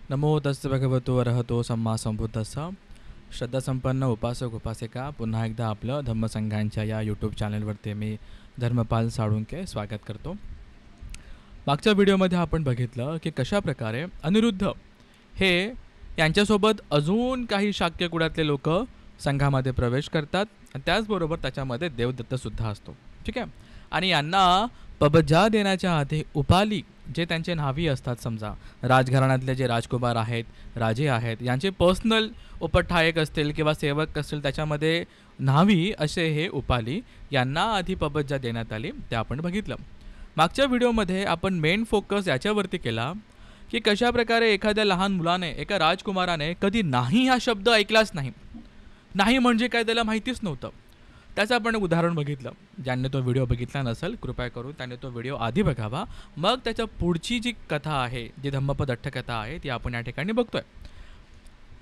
नमो तस्य भगवतो अरहतो सम्मा संबुद्धस्स. श्रद्धासंपन्न उपासक उपासिका, पुन्हा एकदा आपलं धम्मसंघांच्या या यूट्यूब चॅनलवरती मी धर्मपाल साळुंके स्वागत करतो. मागच्या व्हिडिओमध्ये आपण बघितलं की कशा प्रकारे अनिरुद्ध हे यांच्यासोबत अजून काही शाक्य कुळातले लोक संघामध्ये प्रवेश करतात आणि त्याचबरोबर त्याच्यामध्ये देवदत्तसुद्धा असतो. ठीक आहे. आणि यांना पबजा देण्याच्या आधी उपाली जे त्यांचे न्हावी असतात, समजा राजघराण्यातले जे राजकुमार आहेत, राजे आहेत, यांचे पर्सनल उपठायक असतील किंवा सेवक असतील, त्याच्यामध्ये न्हावी असे हे उपाली यांना आधी पबजा देण्यात आली, ते आपण बघितलं. मागच्या व्हिडिओमध्ये आपण मेन फोकस याच्यावरती केला की कशा प्रकारे एखाद्या लहान मुलाने, एका राजकुमाराने कधी नाही हा शब्द ऐकलाच नाही. नाही म्हणजे काय त्याला माहितीच नव्हतं. त्याचं आपण उदाहरण बघितलं. ज्यांनी तो व्हिडिओ बघितला नसेल कृपया करून त्याने तो व्हिडिओ आधी बघावा, मग त्याच्या पुढची जी कथा आहे, जी धम्मपद अठ्ठकथा आहे, ती आपण या ठिकाणी बघतोय.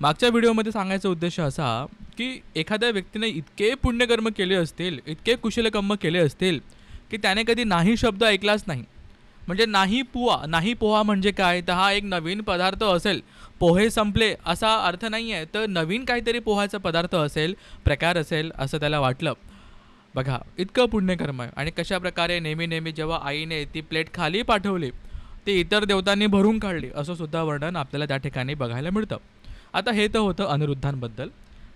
मागच्या व्हिडिओमध्ये सांगायचा उद्देश असा की एखाद्या व्यक्तीने इतके पुण्यकर्म केले असतील, इतके कुशलकर्म केले असतील की त्याने कधी नाही शब्द ऐकलाच नाही. म्हणजे नाही पोहा म्हणजे काय, तर हा एक नवीन पदार्थ असेल. पोहे संपले असा अर्थ नाही आहे, तर नवीन काहीतरी पोहाचा पदार्थ असेल, प्रकार असेल असं त्याला वाटलं. बघा इतकं पुण्यकर्म आहे. आणि कशा प्रकारे नेहमी जेव्हा आईने ती प्लेट खाली पाठवली, ती इतर देवतांनी भरून काढली, असं सुद्धा वर्णन आपल्याला त्या ठिकाणी बघायला मिळतं. आता हे तर होतं अनिरुद्धांबद्दल.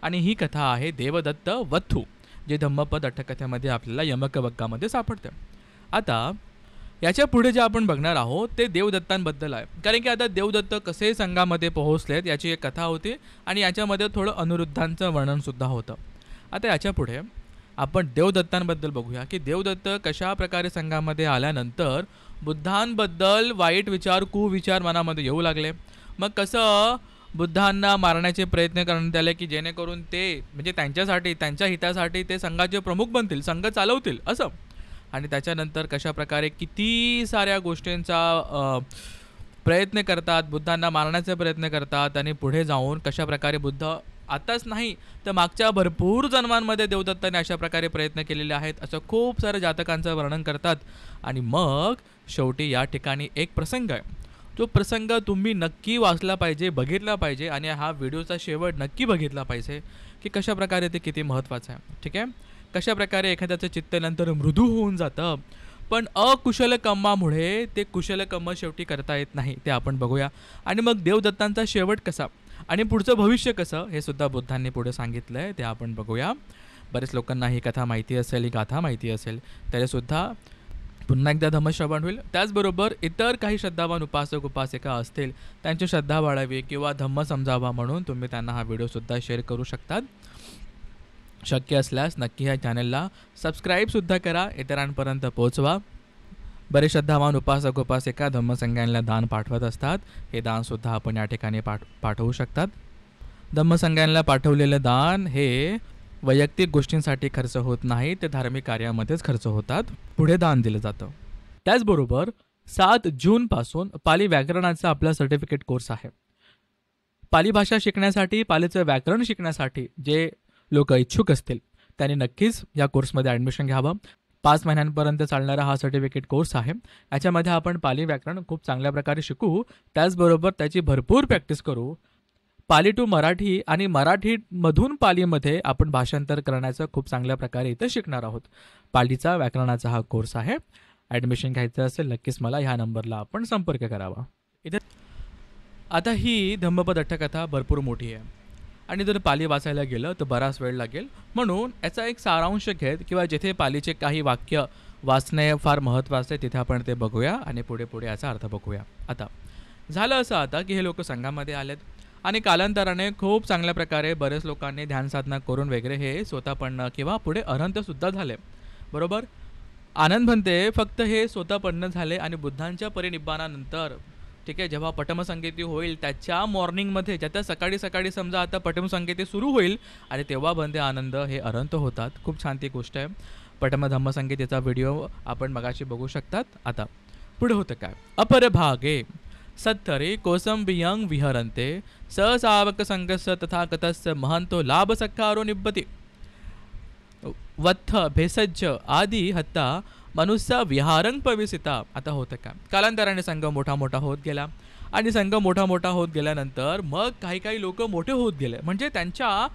आणि ही कथा आहे देवदत्त वथू, जे धम्मपद अठ्ठकथेमध्ये आपल्याला यमकवक्कामध्ये सापडते. आता याच्या पुढे जे आपण बघणार आहोत ते देवदत्तांबद्दल आहे. कारण की आता देवदत्त कसे संघामध्ये पोहोचलेत याची एक कथा होती आणि याच्यामध्ये थोडं अनिरुद्धांचं वर्णनसुद्धा होतं. आता याच्या पुढे आपण देवदत्तांबद्दल बघूया की देवदत्त कशा प्रकारे संघामध्ये आल्यानंतर बुद्धांबद्दल वाईट विचार, कुविचार मनामध्ये येऊ लागले. मग कसं बुद्धांना मारण्याचे प्रयत्न करण्यात आले की जेणेकरून ते म्हणजे त्यांच्यासाठी, त्यांच्या हितासाठी ते संघाचे प्रमुख बनतील, संघ चालवतील असं. आणि त्याच्यानंतर कशा प्रकारे किती साऱ्या गोष्टींचा प्रयत्न करतात, बुद्धांना मारण्याचा प्रयत्न करतात. आणि पुढे जाऊन कशा प्रकारे बुद्ध आताच नाही तर मागच्या भरपूर जन्मांमध्ये देवदत्ताने अशा प्रकारे प्रयत्न केलेले आहेत, असं खूप सारं जातकांचं वर्णन करतात. आणि मग शेवटी या ठिकाणी एक प्रसंग आहे, तो प्रसंग तुम्ही नक्की वाचला पाहिजे, बघितला पाहिजे आणि हा व्हिडिओचा शेवट नक्की बघितला पाहिजे की कशा प्रकारे ते किती महत्त्वाचं आहे. ठीक आहे. कशा प्रकारे एखाद्याचं चित्त नंतर मृदू होऊन जातं, पण अकुशल कर्मामुळे ते कुशल कर्म शेवटी करता येत नाही, ते आपण बघूया. आणि मग देवदत्तांचा शेवट कसा आणि पुढचं भविष्य कसं हे सुद्धा बुद्धांनी पुढे सांगितलं आहे, ते आपण बघूया. बरेच लोकांना ही कथा माहिती असेल, ही गाथा माहिती असेल, तरीसुद्धा पुन्हा एकदा धम्मश्रवण होईल. त्याचबरोबर इतर काही श्रद्धावान उपासक उपासिका असतील, त्यांची श्रद्धा वाढावी किंवा धम्म समजावा म्हणून तुम्ही त्यांना हा व्हिडिओसुद्धा शेअर करू शकतात. शक्य असल्यास नक्की ह्या चॅनलला सबस्क्राईबसुद्धा करा, इतरांपर्यंत पोहोचवा. बरेच श्रद्धावान उपासक उपासिका धम्मसंघांना दान पाठवत असतात, हे दानसुद्धा आपण या ठिकाणी पाठवू शकतात. धम्मसंघांना पाठवलेलं दान हे वैयक्तिक गोष्टींसाठी खर्च होत नाही, ते धार्मिक कार्यामध्येच खर्च होतात, पुढे दान दिलं जातं. त्याचबरोबर 7 जूनपासून पाली व्याकरणाचा आपला सर्टिफिकेट कोर्स आहे. पाली भाषा शिकण्यासाठी, पालीचं व्याकरण शिकण्यासाठी जे लोक इच्छुक असतील त्यांनी नक्कीच या कोर्समध्ये ॲडमिशन घ्यावं. 5 महिन्यांपर्यंत चालणारा हा सर्टिफिकेट कोर्स आहे. याच्यामध्ये आपण पाली व्याकरण खूप चांगल्या प्रकारे शिकू, त्याचबरोबर त्याची भरपूर प्रॅक्टिस करू. पाली टू मराठी आणि मराठीमधून पालीमध्ये आपण भाषांतर करण्याचं खूप चांगल्या प्रकारे इथं शिकणार आहोत. पालीचा व्याकरणाचा हा कोर्स आहे. ॲडमिशन घ्यायचं असेल नक्कीच मला ह्या नंबरला आपण संपर्क करावा. इथे आता ही धम्मपद अठ्ठकथा भरपूर मोठी आहे आणि जर पाली वाचायला गेलं तर बराच वेळ लागेल. म्हणून याचा एक सारांश घेत किंवा जिथे पालीचे काही वाक्य वाचणे फार महत्त्वाचं आहे तिथे आपण ते बघूया आणि पुढे याचा अर्थ बघूया. आता झालं असं आता की हे लोक संघामध्ये आलेत आणि कालांतराने खूप चांगल्या प्रकारे बरेच लोकांनी ध्यानसाधना करून वगैरे हे स्वतःपन्न किंवा पुढे अरहंतसुद्धा झाले. बरोबर. आनंद म्हणते फक्त हे स्वतःपन्न झाले आणि बुद्धांच्या परिनिब्बाणानंतर, ठीक आहे, जेव्हा पटमसंगीती होईल त्याच्या मॉर्निंगमध्ये, ज्याच्या सकाळी समजा आता पटमसंगीती सुरू होईल आणि तेव्हा बंदे आनंद हे अरहंत होतात. खूप छान ती गोष्ट आहे. धम्मसंगीतेचा व्हिडिओ आपण मगाशी बघू शकतात. आता पुढे होतं काय, अपरभागे सत्तरे कौसंबियं विहरन्ते ससावक संघस्य तथागतस्य महंतो लाभ सत्कारो निब्बति वत्थ भेषज आदि हत्ता मनुष्य विहारंग पविसिता. आता होतं का, कालांतराने संघ मोठा होत गेला आणि संघ मोठा मोठा होत गेल्यानंतर मग काही काही लोक मोठे होत गेले, म्हणजे त्यांच्या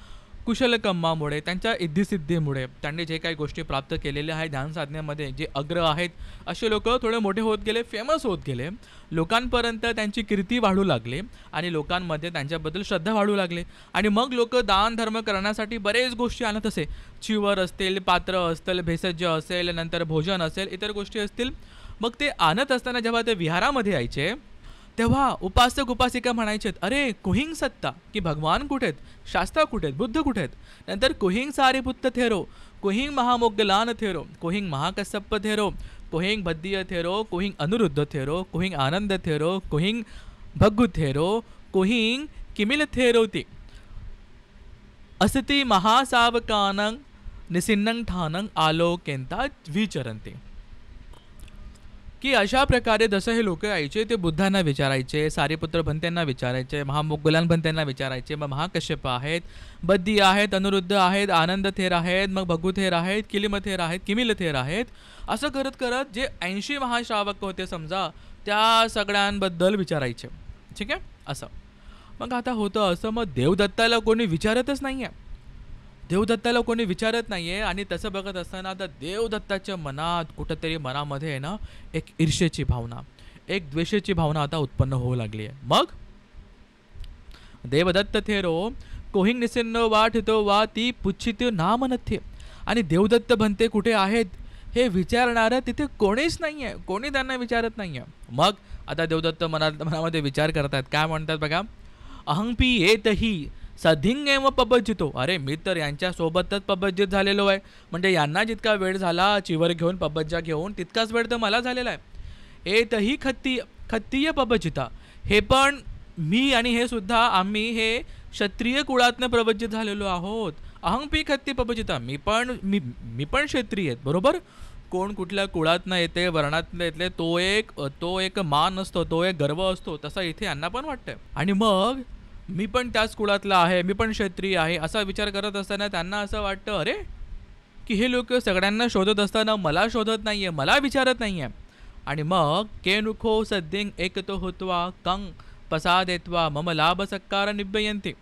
कुशलकर्मामुळे, त्यांच्या इद्धिसिद्धीमुळे, त्यांनी जे काही गोष्टी प्राप्त केलेल्या आहेत ध्यानसाधनेमध्ये, जे अग्र आहेत असे लोक थोडे मोठे होत गेले, फेमस होत गेले, लोकांपर्यंत त्यांची कीर्ती वाढू लागली आणि लोकांमध्ये त्यांच्याबद्दल श्रद्धा वाढू लागली. आणि मग लोक दान धर्म करण्यासाठी बरेच गोष्टी आणत असे. चिवर असतील, पात्र असतील, भेषज असेल, नंतर भोजन असेल, इतर गोष्टी असतील. मग ते आणत असताना जेव्हा ते विहारामध्ये यायचे तेव्हा उपासक उपासिका म्हणायचेत, अरे कुहिंग सत्ता, की भगवान कुठे आहेत, शास्त्रा कुठे आहेत, बुद्ध कुठे आहेत. नंतर कुहिंग सारीपुत्त थेरो, कुहिंग महामोग्गलान थेरो, कुहिंग महाकसप्प थेरो, कुहिंग भद्दीय थेरो, कुहिंग अनुरुद्ध थेरो, कुहिंग आनंद थेरो, कुहिंग भग्गु थेरो, कुहिंग किमिल थेरोती असती महासावकानं निसिन्नं ठानं आलोकेंता विचरंती. की अशा प्रकारे जसं हे लोक यायचे ते बुद्धांना विचारायचे, सारीपुत्र भंतेंना विचारायचे, महामोग्गलान भंतेंना विचारायचे, मग महाकश्यप आहेत, बद्दी आहेत, अनुरुद्ध आहेत, आनंद थेर आहेत, मग भगू थेर आहेत, किलिम थेर आहेत, किमिल थेर आहेत. असं करत करत जे 80 महाश्रावक होते समजा, त्या सगळ्यांबद्दल विचारायचे. ठीक आहे. असं मग आता होतं असं, मग देवदत्ताला कोणी विचारतच नाही आहे, देवदत्ताला कोणी विचारत नाही आहे. आणि तसं बघत असताना आता देवदत्ताच्या मनात कुठंतरी मनामध्ये आहे ना एक ईर्ष्येची भावना, एक द्वेषाची भावना आता उत्पन्न होऊ लागली आहे. मग देवदत्त थेरो कोहिंग निसिन्नो वाठितो वा ती पुच्छितो नाम नथे. आणि देवदत्त भंते कुठे आहेत हे विचारणारं तिथे कोणीच नाही आहे, कोणी त्यांना विचारत नाही आहे. मग आता देवदत्त मनामध्ये विचार करतात, काय म्हणतात बघा, अहंपी येतही सधिंग एव पबजितो. अरे मी तर यांच्यासोबतच पबजित झालेलो आहे, म्हणजे यांना जितका वेळ झाला चिवर घेऊन पबज्जा घेऊन तितकाच वेळ तर मला झालेला आहे. येतही खत्तीय पबजिता, हे पण मी आणि हे सुद्धा आम्ही हे क्षत्रिय कुळातनं प्रवज्जित झालेलो आहोत. अहंपी खत्ती पबजिता, मी पण क्षत्रिय आहेत, बरोबर. कोण कुठल्या कुळातनं येते, वर्णातनं येते, तो एक मान असतो, तो एक गर्व असतो, तसा इथे यांना पण वाटतंय. आणि मग मी पण त्याच कुळातला आहे, मी पण क्षत्रिय आहे असा विचार करत असताना त्यांना असं वाटतं, अरे की हे लोक सगळ्यांना शोधत असताना मला शोधत नाही आहे, मला विचारत नाही आहे. आणि मग केनुखो सद्दिंग एकतो होत्वा कंग पसादेत्वा मम लाभ सत्कार निभयंती.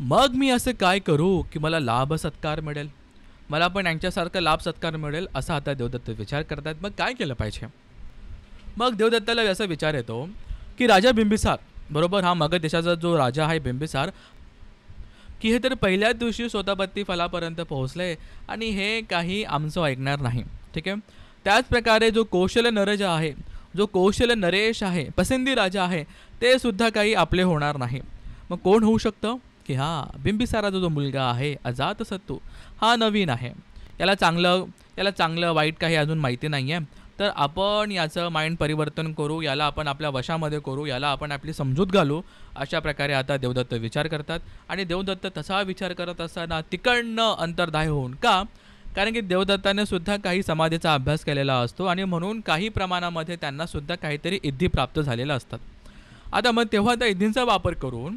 मग मी असं काय करू की मला लाभ सत्कार मिळेल, मला पण यांच्यासारखं लाभ सत्कार मिळेल, असा आता देवदत्त विचार करतात. मग काय केलं पाहिजे. मग देवदत्ताला असा विचार येतो की राजा बिंबिसार, बरोबर, हा मगध देशाचा जो राजा आहे बिंबिसार, की हे तर पहिल्याच दिवशी स्वतःपत्ती फलापर्यंत पोहोचले आणि हे काही आमचं ऐकणार नाही. ठीक आहे. त्याच प्रकारे जो कौशल नरज आहे, जो कौशल नरेश आहे, पसंदी राजा आहे, ते सुद्धा काही आपले होणार नाही. मग कोण होऊ शकतं की हा बिंबिसाराचा जो मुलगा आहे अजातशत्रू, हा नवीन आहे, याला चांगलं वाईट काही अजून माहिती नाही आहे, तर आपण याचं माइंड परिवर्तन करू, याला आपण आपल्या वशामध्ये करू, याला आपण आपली समजूत घालू. अशा प्रकारे आता देवदत्त विचार करतात. आणि देवदत्त तसा विचार करत असताना तिकडनं अंतर्धाय होऊन, का, कारण की देवदत्ताने सुद्धा काही समाधीचा अभ्यास केलेला असतो आणि म्हणून काही प्रमाणामध्ये त्यांना सुद्धा काहीतरी इद्धी प्राप्त झालेल्या असतात. आता मग तेव्हा त्या इद्धींचा वापर करून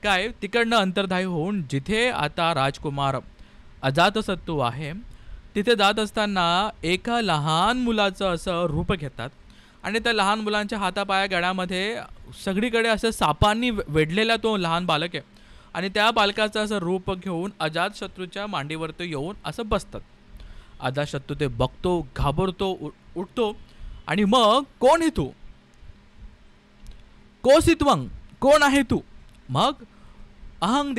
काय तिकडनं अंतर्धाय होऊन जिथे आता राजकुमार अजातशत्रू आहे तिथे जात असताना एका लहान मुलाचं असं रूप घेतात आणि त्या लहान मुलांच्या हातापाया गळ्यामध्ये सगळीकडे असं सापांनी वेढलेला तो लहान बालक आहे आणि त्या बालकाचं असं रूप घेऊन अजातशत्रूच्या मांडीवरती येऊन असं बसतात. अजातशत्रू ते बघतो, घाबरतो, उठतो आणि मग कोण आहे तू, कोसित्वंग, कोण आहे तू. मग अहंग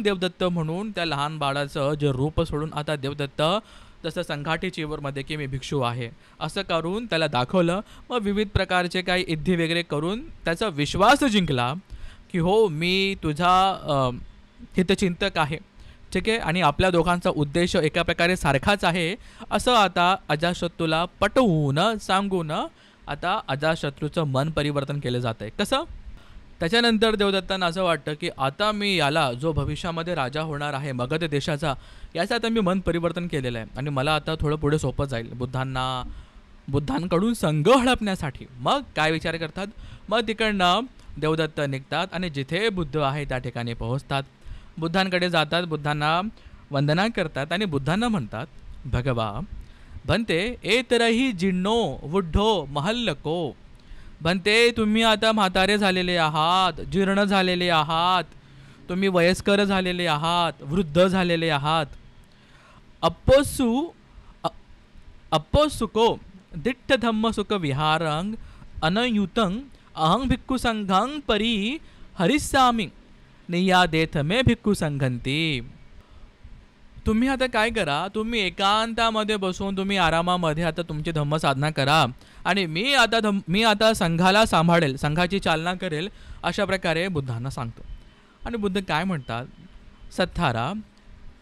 देवदत्त म्हणून त्या लहान बाळाचं जे रूप सोडून आता देवदत्त जसं संघाटी चिवरमध्ये की मी भिक्षू आहे असं करून त्याला दाखवलं. मग विविध प्रकारचे काही इद्धी वगैरे करून त्याचा विश्वास जिंकला की हो मी तुझा हितचिंतक आहे. ठीक आहे. आणि आपल्या दोघांचा उद्देश एका प्रकारे सारखाच आहे असं आता अजातशत्रूला पटवून सांगून आता अजातशत्रूचं मन परिवर्तन केलं जातं आहे. कसं, त्याच्यानंतर देवदत्तांना असं वाटतं की आता मी याला जो भविष्यामध्ये राजा होणार आहे मगध देशाचा, याचं आता मी मन परिवर्तन केलेलं आहे आणि मला आता थोडं पुढे सोपं जाईल बुद्धांकडून संघ हडपण्यासाठी. मग काय विचार करतात, मग तिकडनं देवदत्त निघतात आणि जिथे बुद्ध आहे त्या ठिकाणी पोहोचतात. बुद्धांकडे जातात, बुद्धांना वंदना करतात आणि बुद्धांना म्हणतात, भगवा भन्ते एतरही जिण्णो वुड्ढो महल्लको. भन्ते तुम्ही आता म्हातारे झालेले आहात, जीर्ण झालेले आहात, तुम्ही वयस्कर झालेले आहात, वृद्ध झालेले आहात. अप्पोसु अप्पोसुको दिट्ठ धम्म सुख विहारंग अनयुतं अहं भिक्खू संघं परी हरिस्सामी नियादेथ मे भिक्खू संघंती. तुम्ही आता काय करा, तुम्ही एकांतामध्ये बसून तुम्ही आरामामध्ये आता तुमची धम्म साधना करा आणि मी आता संघाला सांभाळेल, संघाची चालना करेल, अशा प्रकारे बुद्धांना सांगतो. आणि बुद्ध काय म्हणतात, सत्थारा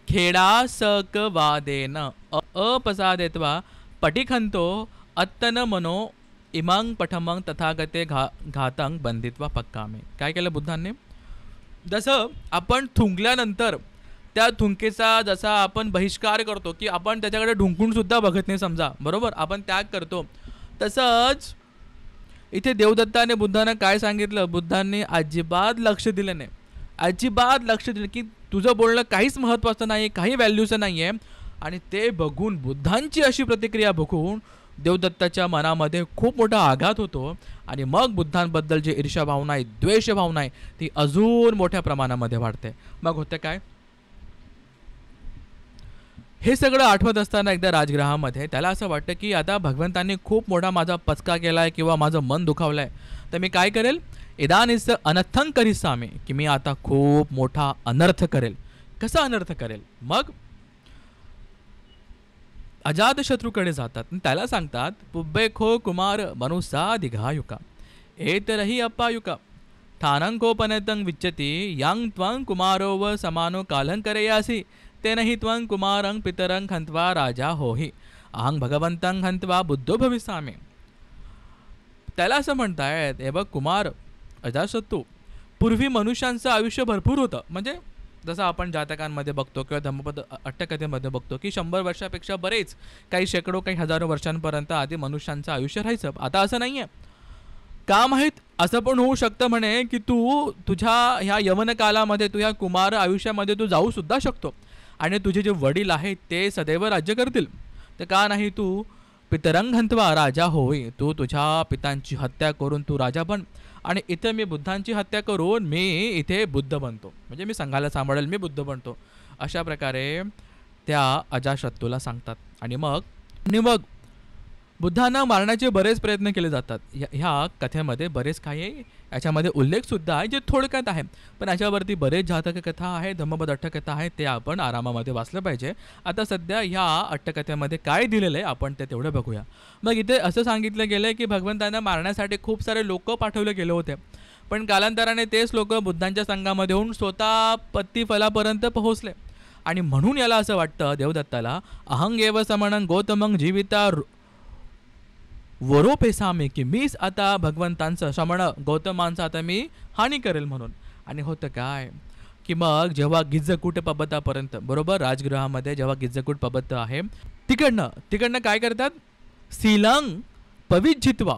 खेडा सक वादेन अपसादेत्वा पटिखंतो अत्तन मनो इमंग पठमंग तथागते घातंग बंदित्वा पक्कामे. काय केलं बुद्धांनी, जसं आपण थुंकल्यानंतर त्या थुंकेचा जसा आपण बहिष्कार करतो, की आपण त्याच्याकडे ढुंकून सुद्धा बघत नाही समजा, बरोबर, आपण त्याग करतो, तसंच इथे देवदत्ताने बुद्धांना काय सांगितलं, बुद्धांनी अजिबात लक्ष दिलं नाही, अजिबात लक्ष दिलं की तुझं बोलणं काहीच महत्त्वाचं नाही, काही व्हॅल्यूचं नाही आहे. आणि ते बघून बुद्धांची अशी प्रतिक्रिया बघून देवदत्ताच्या मनामध्ये खूप मोठा आघात होतो आणि मग बुद्धांबद्दल जी ईर्ष्या भावना आहे, द्वेष भावना आहे, ती अजून मोठ्या प्रमाणामध्ये वाढते. मग होते काय, हे सगळं आठवत असताना एकदा राजगृहामध्ये त्याला असं वाटतं की आता भगवंतांनी खूप मोठा माझा पचका केला आहे किंवा माझं मन दुखावलं आहे, तर मी काय करेल, इदानीच अनर्थं करिष्यामि, की मी आता खूप मोठा अनर्थ करेल. कसा अनर्थ करेल, मग अजातशत्रूकडे जातात, त्याला सांगतात, पुब्बेखो कुमार मनुसा दिघायुका एतरही अप्पायुका ठानंकोपनेतं विच्यती यांग त्वं कुमारो व समानो कालं करयासी तेनहि त्वं कुमारं पितरं हंत्वा राजा होही अहं भगवंतं हंत्वा बुद्धो भविष्यामि. त्याला असं म्हणतायत, हे बघ कुमार अजातशत्रू, पूर्वी मनुष्यांचं आयुष्य भरपूर होतं, म्हणजे जसं आपण जातकांमध्ये बघतो किंवा धम्मपद अट्टकथेमध्ये बघतो की 100 वर्षापेक्षा बरेच, काही शेकडो काही हजारो वर्षांपर्यंत आधी मनुष्यांचं आयुष्य राहायचं. आता असं नाही आहे. का माहीत, असं पण होऊ शकतं म्हणे की तू तुझ्या ह्या यवन कालामध्ये, तू ह्या कुमार आयुष्यामध्ये तू जाऊ सुद्धा शकतो आणि तुझे जे वडील आहेत ते सदैव राज्य करतील. तर का नाही तू पितरंग हंत्वा राजा होई, तू तुझ्या पितांची हत्या करून तू राजा बन आणि इथे मी बुद्धांची हत्या करून मी इथे बुद्ध बनतो, म्हणजे मी संघाला सांभाळेल, मी बुद्ध बनतो. अशा प्रकारे त्या अजातशत्रूला सांगतात. आणि मग बुद्धांना मारण्याचे बरेच प्रयत्न केले जातात. ह्या कथेमध्ये बरेच काही याच्यामध्ये उल्लेखसुद्धा आहे जे थोडक्यात आहे, पण याच्यावरती बरेच जातक कथा आहे, धम्मपद अट्टकथा आहे, ते आपण आरामामध्ये वाचलं पाहिजे. आता सध्या ह्या अट्टकथेमध्ये काय दिलेलं आहे आपण ते तेवढं बघूया. मग इथे असं सांगितलं गेलं आहे की भगवंतांना मारण्यासाठी खूप सारे लोक पाठवले गेले होते, पण कालांतराने तेच लोक बुद्धांच्या संघामध्ये होऊन स्वतः पत्तीफलापर्यंत पोहोचले. आणि म्हणून याला असं वाटतं देवदत्ताला, अहंग एव समणं गौतमं जीविता वरोपेसामी, की मीच आता भगवंतांचं श्रमण गौतमांचं आता मी हानी करेल म्हणून. आणि होतं काय की मग जेव्हा गिज्जकूट पबतापर्यंत, बरोबर, राजगृहामध्ये जेव्हा गिज्जकूट पबत आहे तिकडनं काय करतात, सीलंग पविजित्वा,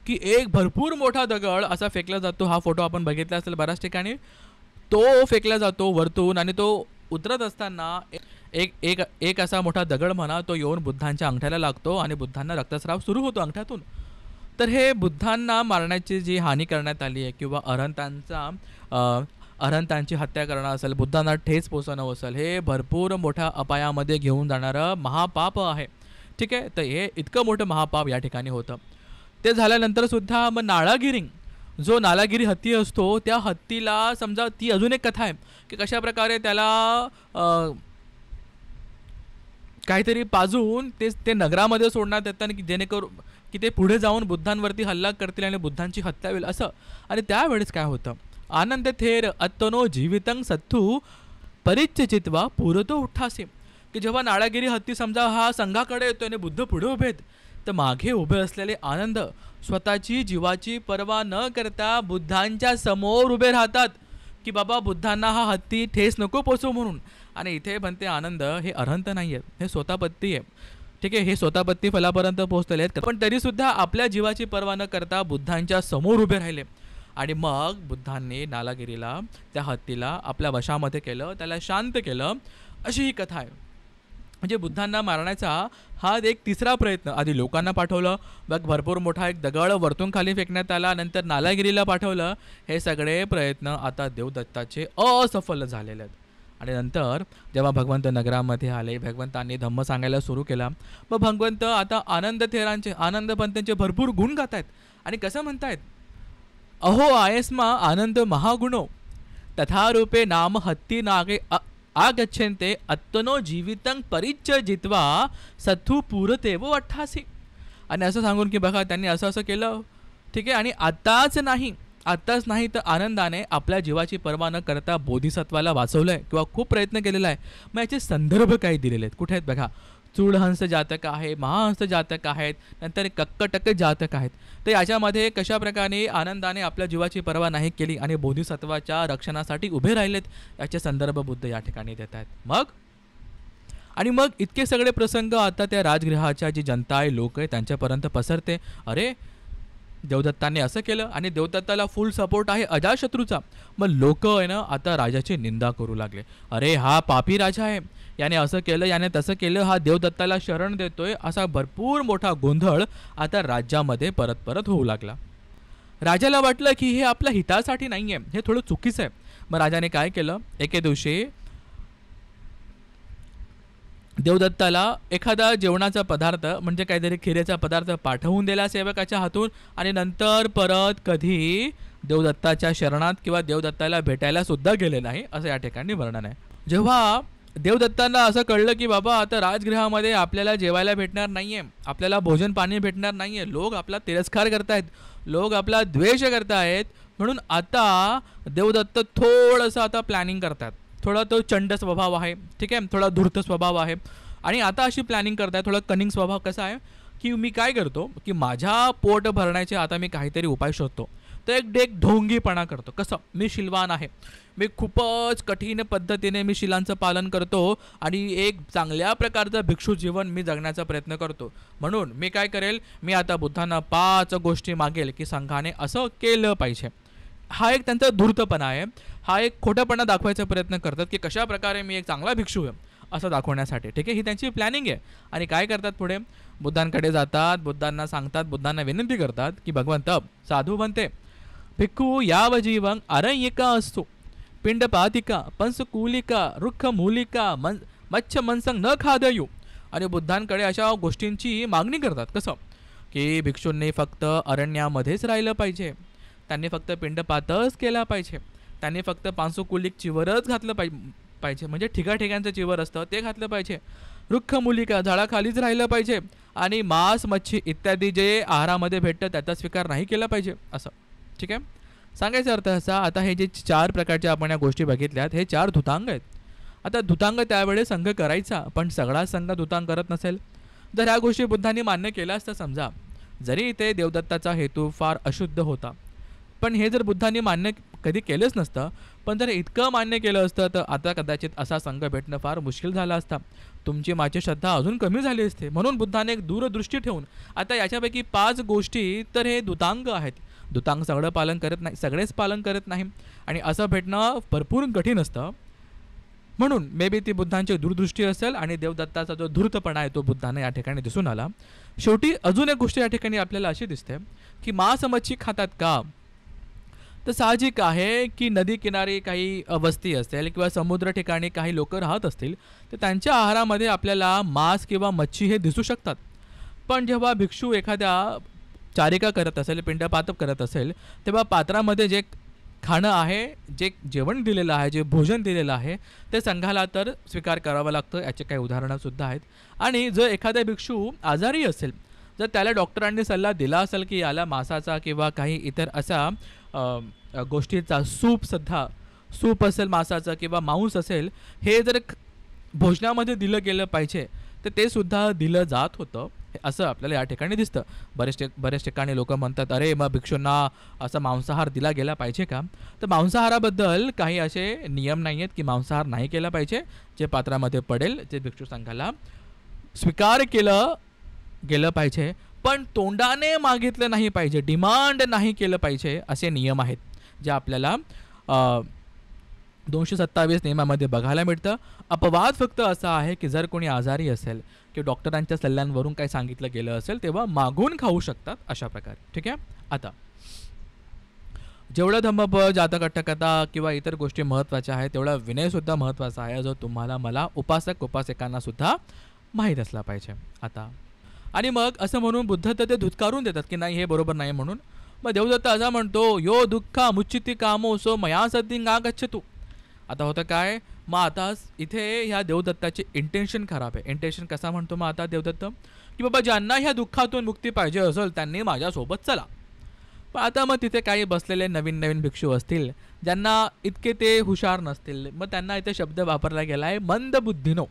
की एक भरपूर मोठा दगड असा फेकला जातो. हा फोटो आपण बघितला असेल बऱ्याच ठिकाणी. तो फेकला जातो वरतून आणि तो उतरत असताना एक असा मोठा दगड म्हणा तो येऊन बुद्धांच्या अंगठ्याला लागतो आणि बुद्धांना रक्तस्राव सुरू होतो अंगठ्यातून. तर हे बुद्धांना मारण्याची जी हानी करण्यात आली आहे किंवा अरहंतांची हत्या करणं असेल, बुद्धांना ठेच पोचवणं असेल, हे भरपूर मोठ्या अपायामध्ये घेऊन जाणारं महापाप आहे. ठीक आहे, तर हे इतकं मोठं महापाप या ठिकाणी होतं. ते झाल्यानंतर सुद्धा मग नाळागिरी, जो नालागिरी हत्ती असतो, त्या हत्तीला समजा ती अजून एक कथा आहे की कशा प्रकारे त्याला काहीतरी पाजून ते नगरामध्ये सोडण्यात येतं की जेणेकरून की ते पुढे जाऊन बुद्धांवरती हल्ला करतील आणि बुद्धांची हत्या होईल असं. आणि त्यावेळेस काय होतं, आनंद थेर अत्तनो जीवितं सत्थू परिच्यचित्वा पुरतो उठासे, की जेव्हा नाळागिरी हत्ती समजा हा संघाकडे येतो आणि बुद्ध पुढे उभे आहेत, तर मागे उभे असलेले आनंद स्वतःची जीवाची पर्वा न करता बुद्धांच्या समोर उभे राहतात की बाबा बुद्धांना हा हत्ती ठेस नको पोचवू म्हणून. आणि इथे बनते आनंद हे अरहंत नाही आहेत, हे स्वतःपत्ती आहे. ठीक आहे, हे स्वतःपत्ती फलापर्यंत पोहोचलेले आहेत, पण तरीसुद्धा आपल्या जीवाची पर्वा न करता बुद्धांच्या समोर उभे राहिले. आणि मग बुद्धांनी नालागिरीला, त्या हत्तीला आपल्या वशामध्ये केलं, त्याला शांत केलं, अशी ही कथा आहे. म्हणजे बुद्धांना मारण्याचा हा एक तिसरा प्रयत्न. आधी लोकांना पाठवलं, मग भरपूर मोठा एक दगड वरतून खाली फेकण्यात आला, नंतर नालागिरीला पाठवलं. हे सगळे प्रयत्न आता देवदत्ताचे असफल झालेले आहेत. आणि नंतर जेव्हा भगवंत नगरामध्ये आले, भगवंतांनी धम्म सांगायला सुरू केला. मग भगवंत आता आनंद पंथांचे भरपूर गुण गात आहेत. आणि कसं म्हणतायत, अहो आयस्मा आनंद महागुणो तथा रूपे नाम हत्ती नागे आगच्छन्ते अत्तनो जीवितं परिच्य जित्वा सत्थू पूरतेव अठ्ठासी. आणि असं सांगून की बघा त्यांनी असं असं केलं, ठीक आहे. आणि आत्ताच नाही तर आनंदाने आपल्या जीवाची पर्वा न करता बोधिसत्वाला वाचवलं आहे किंवा खूप प्रयत्न केलेला आहे. मग याचे संदर्भ काही दिलेले आहेत. कुठे आहेत बघा, चूडहंस जातक आहे, महाहंस जातक आहेत, नंतर कक्कटक जातक आहेत. तर याच्यामध्ये कशा प्रकारे आनंदाने आपल्या जीवाची पर्वा नाही केली आणि बोधिसत्वाच्या रक्षणासाठी उभे राहिलेत, याचे संदर्भ बुद्ध या ठिकाणी देत आहेत. मग इतके सगळे प्रसंग आता त्या राजगृहाच्या जी जनता आहे, लोक आहे, त्यांच्यापर्यंत पसरते. अरे देवदत्ताने असं केलं आणि देवदत्ताला फुल सपोर्ट आहे अजातशत्रूचा. मग लोक आहे ना आता राजाची निंदा करू लागले. अरे हा पापी राजा आहे, याने असं केलं, याने तसं केलं, हा देवदत्ताला शरण देतोय, असा भरपूर मोठा गोंधळ आता राज्यामध्ये परत होऊ लागला. राजाला वाटलं की हे आपल्या हितासाठी नाही आहे, हे थोडं चुकीचं आहे. मग राजाने काय केलं, एके दिवशी देवदत्ताला एखादा जेवणाचा पदार्थ म्हणजे काहीतरी खिरेचा पदार्थ पाठवून दिला सेवकाच्या हातून. आणि नंतर परत कधी देवदत्ताच्या शरणात किंवा देवदत्ताला भेटायला सुद्धा गेले नाही, असं या ठिकाणी वर्णन आहे. जेव्हा देवदत्तांना असं कळलं की बाबा आता राजगृहामध्ये आपल्याला जेवायला भेटणार नाहीये, आपल्याला भोजन पाणी भेटणार नाहीये, लोक आपला तिरस्कार करतायत, लोक आपला द्वेष करतायत, म्हणून आता देवदत्त थोडंसं आता प्लॅनिंग करतात. थोडा तो चंड स्वभाव आहे, ठीक आहे, थोडा धूर्त स्वभाव आहे. आणि आता अशी प्लॅनिंग करताय, थोडा कनिंग स्वभाव कसा आहे की मी काय करतो की माझ्या पोट भरण्याचे आता मी काहीतरी उपाय शोधतो. तर एक ढोंगीपणा करतो. कसं, मी शिलवान आहे, मी खूपच कठीण पद्धतीने मी शिलांचं पालन करतो आणि एक चांगल्या प्रकारचं भिक्षू जीवन मी जगण्याचा प्रयत्न करतो. म्हणून मी काय करेल, मी आता बुद्धांना 5 गोष्टी मागेल की संघाने असं केलं पाहिजे. हा एक त्यांचा धूर्तपणा आहे, हा एक खोटापणा दाखवायचा प्रयत्न करतात की कशा प्रकारे मी एक चांगला भिक्षू आहे असं दाखवण्यासाठी, ठीक आहे. ही त्यांची प्लॅनिंग आहे. आणि काय करतात, पुढे बुद्धांकडे जातात, बुद्धांना सांगतात, बुद्धांना विनंती करतात की भगवंत साधू बनते भिक्खू याव जीवं अरण्यिका असतो पिंडपातिका पंसकुलिका रुक्खमूलिका मच्छ मनसंग न खादयू. आणि बुद्धांकडे अशा गोष्टींची मागणी करतात. कसं की भिक्षूंनी फक्त अरण्यामध्येच राहिलं पाहिजे, त्यांनी फक्त पिंडपातच केला पाहिजे, त्यांनी फक्त पांसुकुलिक चिवरच घातलं पाहिजे, म्हणजे ठिकाठिकाणचं चिवर असतं ते घातलं पाहिजे, रुक्खमूलिका झाडाखालीच राहिलं पाहिजे, आणि मांस मच्छी इत्यादी जे आहारामध्ये भेटतं त्याचा स्वीकार नाही केला पाहिजे, असं, ठीक आहे. सांगायचा अर्थ असा, आता हे जे 4 प्रकारच्या आपण या गोष्टी बघितल्यात, हे 4 धुतांग आहेत. आता धुतांग त्यावेळेस संघ करायचा, पण सगळा संघ धुतांग करत नसेल. जर ह्या गोष्टी बुद्धांनी मान्य केल्या असतं, समजा जरी ते देवदत्ताचा हेतू फार अशुद्ध होता, पण हे जर बुद्धांनी मान्य कधी केलंच नसतं, पण जर इतकं मान्य केलं असतं तर आता कदाचित असा संघ भेटणं फार मुश्किल झाला असता, तुमची माझी श्रद्धा अजून कमी झाली असते. म्हणून बुद्धाने एक दूरदृष्टी ठेवून आता याच्यापैकी 5 गोष्टी तर हे दुतांग आहेत. दुतांग सगळं पालन करत नाही, सगळेच पालन करत नाही, आणि असं भेटणं भरपूर कठीण असतं. म्हणून मे बी ती बुद्धांची दूरदृष्टी असेल आणि देवदत्ताचा जो धूर्तपणा आहे तो बुद्धांना या ठिकाणी दिसून आला. शेवटी अजून एक गोष्ट या ठिकाणी आपल्याला अशी दिसते की मांस मच्छी खातात का, तर साहजिक आहे की नदी किनारी काही वस्ती असेल किंवा समुद्र ठिकाणी काही लोक राहत असतील तर त्यांच्या आहारामध्ये आपल्याला मांस किंवा मच्छी हे दिसू शकतात. पण जेव्हा भिक्षू एखाद्या चारिका करत असेल, पिंडपातप करत असेल, तेव्हा पात्रामध्ये जे खाणं आहे, जे जेवण दिलेलं आहे, जे भोजन दिलेलं आहे, ते संघाला तर स्वीकार करावं लागतं. याचे काही उदाहरणंसुद्धा आहेत. आणि जर एखादा भिक्षू आजारी असेल, जर त्याला डॉक्टरांनी सल्ला दिला असेल की याला मांसाचा किंवा काही इतर असा गोष्टीचा सूप असेल मांसाचं किंवा मांस असेल, हे जर भोजनामध्ये दिलं गेलं पाहिजे तर ते सुद्धा दिलं जात होतं, असं आपल्याला या ठिकाणी दिसतं. बरेच ठिकाणी लोक म्हणतात, अरे मग भिक्षूंना असा मांसाहार दिला गेला पाहिजे का, तर मांसाहाराबद्दल काही असे नियम नाही आहेत की मांसाहार नाही केला पाहिजे. जे पात्रामध्ये पडेल ते भिक्षू संघाला स्वीकार केलं गेलं पाहिजे, पण तोंडाने मागितलं नाही पाहिजे, डिमांड नाही केलं पाहिजे, असे नियम आहेत जे आपल्याला 227 नियमामध्ये बघायला मिळतं. अपवाद फक्त असा आहे की जर कोणी आजारी असेल किंवा डॉक्टरांच्या सल्ल्यांवरून काही सांगितलं गेलं असेल तेव्हा मागून खाऊ शकतात अशा प्रकारे. ठीक आहे. आता जेवढं धम्मपद जातकट्टकथा किंवा इतर गोष्टी महत्त्वाच्या आहेत तेवढा विनयसुद्धा महत्त्वाचा आहे, जो तुम्हाला मला उपासक उपासिकांना सुद्धा माहीत असला पाहिजे. आता आणि मग असं म्हणून बुद्ध तर ते धुतकारून देतात की नाही हे बरोबर नाही म्हणून. मग देवदत्त असा म्हणतो, यो दुःखा मुच्चिती कामो सो मया सद्दिंगा गच्छतु. आता होतं काय, मग आता इथे ह्या देवदत्ताची इंटेन्शन खराब आहे. इंटेन्शन कसा म्हणतो मग आता देवदत्त, की बाबा ज्यांना ह्या दुःखातून मुक्ती पाहिजे असेल त्यांनी माझ्यासोबत चला. पण आता मग तिथे काही बसलेले नवीन नवीन भिक्षू असतील ज्यांना इतके ते हुशार नसतील, मग त्यांना इथे शब्द वापरला गेला आहे मंदबुद्धीनो,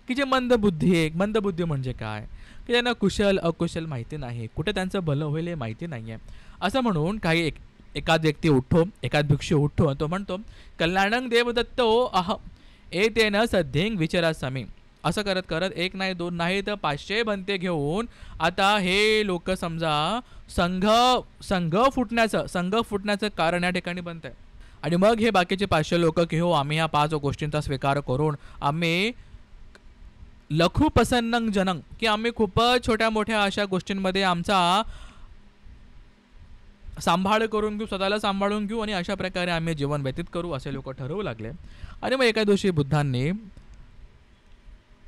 की जे मंदबुद्धी आहे. मंदबुद्धी म्हणजे काय, की त्यांना कुशल अकुशल माहिती नाही, कुठे त्यांचं भलं होईल हे माहिती नाही आहे. असं म्हणून काही एखाद व्यक्ती उठतो, एखाद भिक्षू उठतो, तो म्हणतो कल्याणंग देवदत्तो अह एतेन सद्धिंग विचारासामी. असं करत करत एक नाही दोन नाही तर 500 भंते घेऊन आता हे लोक समजा संघ फुटण्याचं कारण या ठिकाणी बनत आहे. आणि मग हे बाकीचे 500 लोक की हो आम्ही ह्या 5 गोष्टींचा स्वीकार करून आम्ही लखू प्रसन्नंग जनंग, की आम्ही खूपच छोट्या मोठ्या अशा गोष्टींमध्ये आमचा सांभाळ करून घेऊ, स्वतःला सांभाळून घेऊ आणि अशा प्रकारे आम्ही जीवन व्यतीत करू असे लोक ठरवू लागले. आणि मग एका दिवशी बुद्धांनी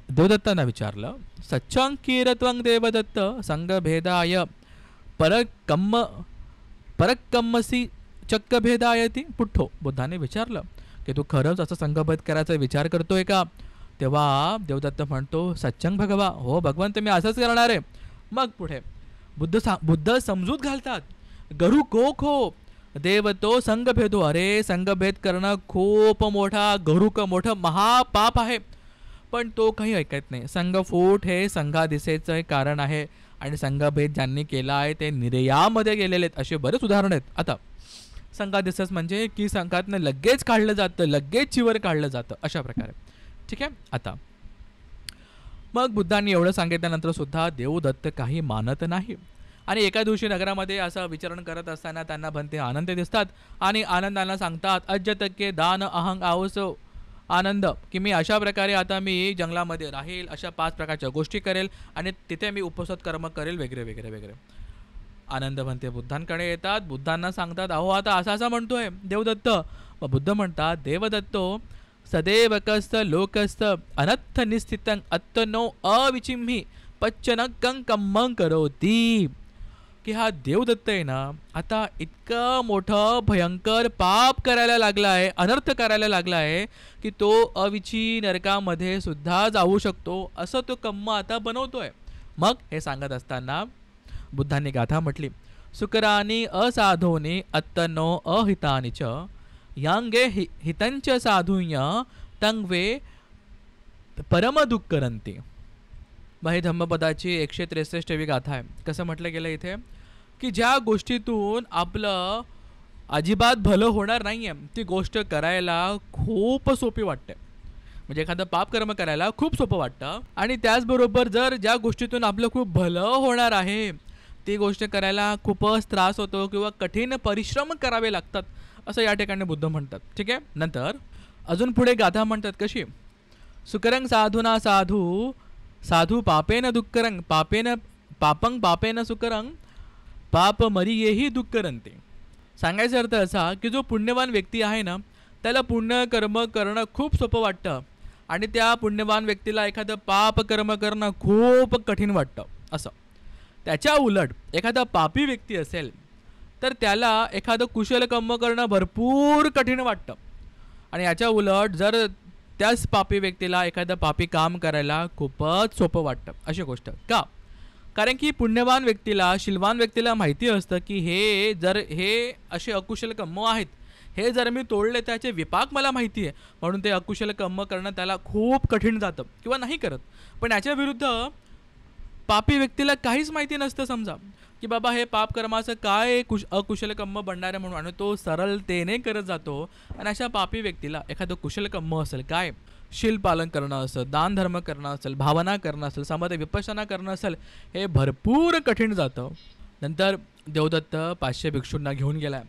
देवदत्तांना विचारलं, सच्चांकीरत्वं देवदत्त संघभेदाय परक्कम्मसी चक्कभेदायती पुठ्ठो. बुद्धाने विचारलं की तू खरंच असं संघभेद करायचा विचार करतोय का. तेव्हा देवदत्त म्हणतो, सच्चंग भगवा, हो भगवंत मी असंच करणार आहे. मग पुढे बुद्ध समजूत घालतात, गरु को खो देवतो संघभेदो. अरे संघभेद करणं खूप मोठा गरुक मोठं महापाप आहे. पण तो काही ऐकत नाही. संघफूट हे संघादिसेचं कारण आहे आणि संघभेद ज्यांनी केला आहे ते निर्यामध्ये गेलेले आहेत. असे बरेच उदाहरण आहेत. आता संघादिसेस म्हणजे की संघातनं लगेच काढलं जातं, लगेच चिवर काढलं जातं अशा प्रकारे. ठीक आहे. आता मग बुद्धांनी एवढं सांगितल्यानंतर सुद्धा देवदत्त काही मानत नाही. आणि एका दिवशी नगरामध्ये असं विचरण करत असताना त्यांना भंते आनंद दिसतात आणि आनंदाला सांगतात, अज्जतके दान अहंग आवसो आनंद, की मी अशा प्रकारे आता मी जंगलामध्ये राहील, अशा 5 प्रकारच्या गोष्टी करेल आणि तिथे मी उपसत कर्म करेल वगैरे वगैरे वगैरे. आनंद भंते बुद्धांकडे येतात, बुद्धांना सांगतात, अहो आता असा म्हणतोय देवदत्त. मग बुद्ध म्हणतात, देवदत्तो सदैवकस्त लोकस्त अनत्थ निस्थितं अत्तनो अविचिम्ही पच्चनकं कम्मं करोती. की हा देवदत्त आहे ना आता इतकं मोठं भयंकर पाप करायला लागला आहे, अनर्थ करायला लागला आहे की तो अविची नरकामध्ये सुद्धा जाऊ शकतो असं तो कम्म आता बनवतोय. मग हे सांगत असताना बुद्धांनी गाथा म्हटली, सुकरानी असाधोनी अत्तनो अहितानी च यांगे हितंच साधुन्य तंगवे परम दुःखरंती. मग ही धम्मपदाची 163वी गाथा आहे. कसं म्हटलं गेलं इथे, की ज्या गोष्टीतून आपलं अजिबात भलं होणार नाही आहे ती गोष्ट करायला खूप सोपी वाटते. म्हणजे एखादं पाप कर्म करायला खूप सोपं वाटतं आणि त्याचबरोबर जर ज्या गोष्टीतून आपलं खूप भलं होणार आहे ती गोष्ट करायला खूपच त्रास होतो किंवा कठीण परिश्रम करावे लागतात असं या ठिकाणी बुद्ध म्हणतात. ठीक आहे. नंतर अजून पुढे गाथा म्हणतात कशी, सुकरंग साधूना साधू साधू पापेन दुःखरंग पापं पापेन सुकरंग पाप मरियेही दुःखरंते. सांगायचा अर्थ असा की जो पुण्यवान व्यक्ती आहे ना त्याला पुण्य कर्म करणं खूप सोपं वाटतं आणि त्या पुण्यवान व्यक्तीला एखादं पाप कर्म करणं खूप कठीण वाटतं असं. त्याच्या उलट एखादा पापी व्यक्ती असेल तर त्याला एखादं कुशल कर्म करणं भरपूर कठीण वाटतं आणि याच्या उलट जर त्याच पापी व्यक्तीला एखादं पापी काम करायला खूपच सोपं वाटतं अशी गोष्ट. का, कारण की पुण्यवान व्यक्तीला शीलवान व्यक्तीला माहिती असतं की हे असे अकुशल कर्म आहेत, हे जर मी तोडले त्याचे विपाक मला माहिती आहे म्हणून ते अकुशल कर्म करणं त्याला खूप कठीण जातं किंवा नाही करत. पण याच्या विरुद्ध पापी व्यक्तीला काहीच माहिती नसतं समजा की बाबा हे पाप कर्माचं काय अकुशल कर्म बनणार आहे म्हणून, आणि तो सरळतेने करत जातो. आणि अशा पापी व्यक्तीला एखादं कुशल कर्म असेल, काय शील पालन करणं असेल, दान धर्म करणं असेल, भावना करणं असेल, समाधी विपश्यना करणं असेल, हे भरपूर कठीण जातं. नंतर देवदत्त 500 भिक्षूंना घेऊन गेला.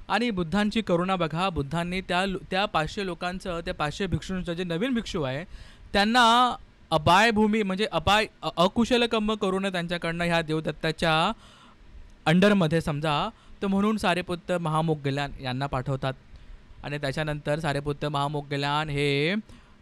आणि बुद्धांची करुणा बघा. बुद्धांनी त्या 500 लोकांचं, त्या 500 भिक्षूंचं, जे नवीन भिक्षू आहे त्यांना अपायभूमी म्हणजे अकुशल कर्म करून त्यांच्याकडनं ह्या देवदत्ताच्या अंडरमध्ये समजा, तर म्हणून सारिपुत्त महामोग्गलान यांना पाठवतात. आणि त्याच्यानंतर सारिपुत्त महामोग्गलान हे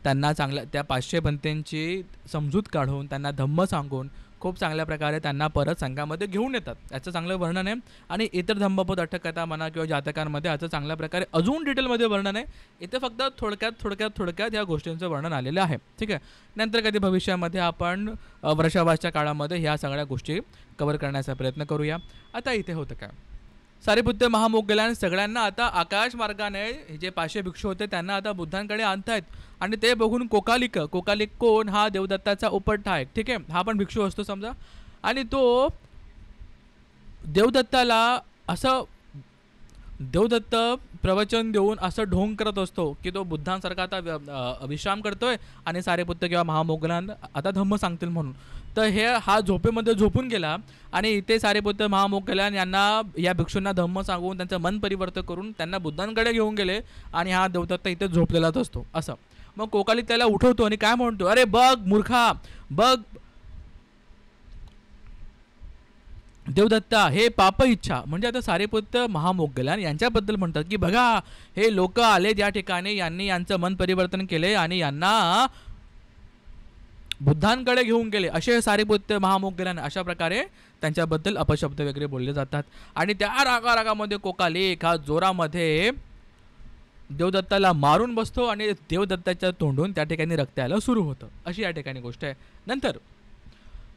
त्यांना चांगल्या त्या 500 पंथींची समजूत काढून, त्यांना धम्म सांगून खूप चांगल्या प्रकारे त्यांना परत संघामध्ये घेऊन येतात. याचं चांगलं वर्णन आहे. आणि इतर धम्मपद अठ्ठकथा म्हणा किंवा जातकांमध्ये याचं चांगल्या प्रकारे अजून डिटेलमध्ये वर्णन आहे. इथे फक्त थोडक्यात या गोष्टींचं वर्णन आलेलं आहे. ठीक आहे. नंतर कधी भविष्यामध्ये आपण वर्षावासच्या काळामध्ये ह्या सगळ्या गोष्टी कव्हर करण्याचा प्रयत्न करूया. आता इथे होतं काय, सारिपुत्त महामोग्गलान सगळ्यांना आता आकाश मार्गाने, जे 500 भिक्षू होते त्यांना आता बुद्धांकडे आणतायत. आणि ते बघून कोकालिक कोण, हा देवदत्ताचा उपठायक. ठीक आहे. हा पण भिक्षू असतो समजा. आणि तो देवदत्ताला असं देवदत्त प्रवचन देऊन असं ढोंग करत असतो की तो बुद्धांसारखा आता विश्राम करतोय आणि सारिपुत्त किंवा महामोग्गलान आता धम्म सांगतील म्हणून. तर हा झोपेमध्ये झोपून गेला. आणि इथे सारिपुत्त महामोग्गलान यांना, या भिक्षूंना धम्म सांगून त्यांचं मन परिवर्तन करून त्यांना बुद्धांकडे घेऊन गेले. आणि हा देवदत्त इथे झोपलेलाच असतो असं. मग कोकालिक त्याला उठवतो आणि काय म्हणतो, अरे बघ मूर्खा, बघ देवदत्ता, हे पाप इच्छा. म्हणजे आता सारिपुत्त महामोग्गलान यांच्याबद्दल म्हणतात की बघा, हे लोक आले या ठिकाणी, यांनी यांचं मन परिवर्तन केले आणि यांना बुद्धांकडे घेऊन गेले, असे सारिपुत्त महामोग्गलान अशा प्रकारे त्यांच्याबद्दल अपशब्द वगैरे बोलले जातात. आणि त्या रागामध्ये कोकालिक हा जोरामध्ये देवदत्ताला मारून बसतो आणि देवदत्ताच्या तोंडून त्या ठिकाणी रक्त यायला सुरू होतं. अशी या ठिकाणी गोष्ट आहे. नंतर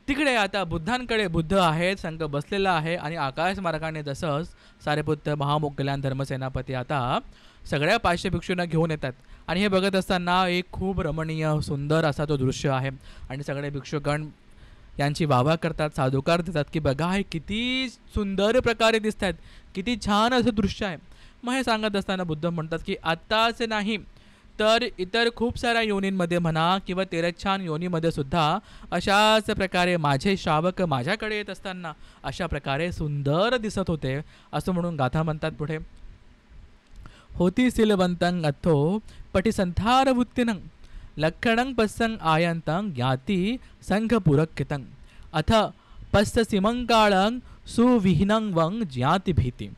तिकडे आता बुद्धांकडे बुद्ध आहेत, संघ बसलेला आहे. आणि आकाश मार्गाने जसंच सारिपुत्त महामोग्गलान धर्मसेनापती आता सगळ्या 500 भिक्षूंना घेऊन येतात. आणि हे बघत असताना एक खूप रमणीय सुंदर असा तो दृश्य आहे. आणि सगळे भिक्षुगण यांची वाहवा करतात, साधुकार देतात की बघा, हे किती सुंदर प्रकारे दिसत आहेत, किती छान असं दृश्य आहे. मग हे सांगत असताना बुद्ध म्हणतात की आत्ताच नाही तर इतर खूप साऱ्या योनींमध्ये म्हणा किंवा तेरच्छान योनीमध्ये सुद्धा अशाच प्रकारे माझे श्रावक माझ्याकडे येत असताना अशा प्रकारे सुंदर दिसत होते, असं म्हणून गाथा म्हणतात पुढे. होती सिलवंतं अथो पटिसंथार वृत्तिनं लक्षणं पस्सं आयंतं ज्ञाती संघपुरकितं अथ पस्स सिमंकाळं सुविहीनं वं ज्ञाती भीती.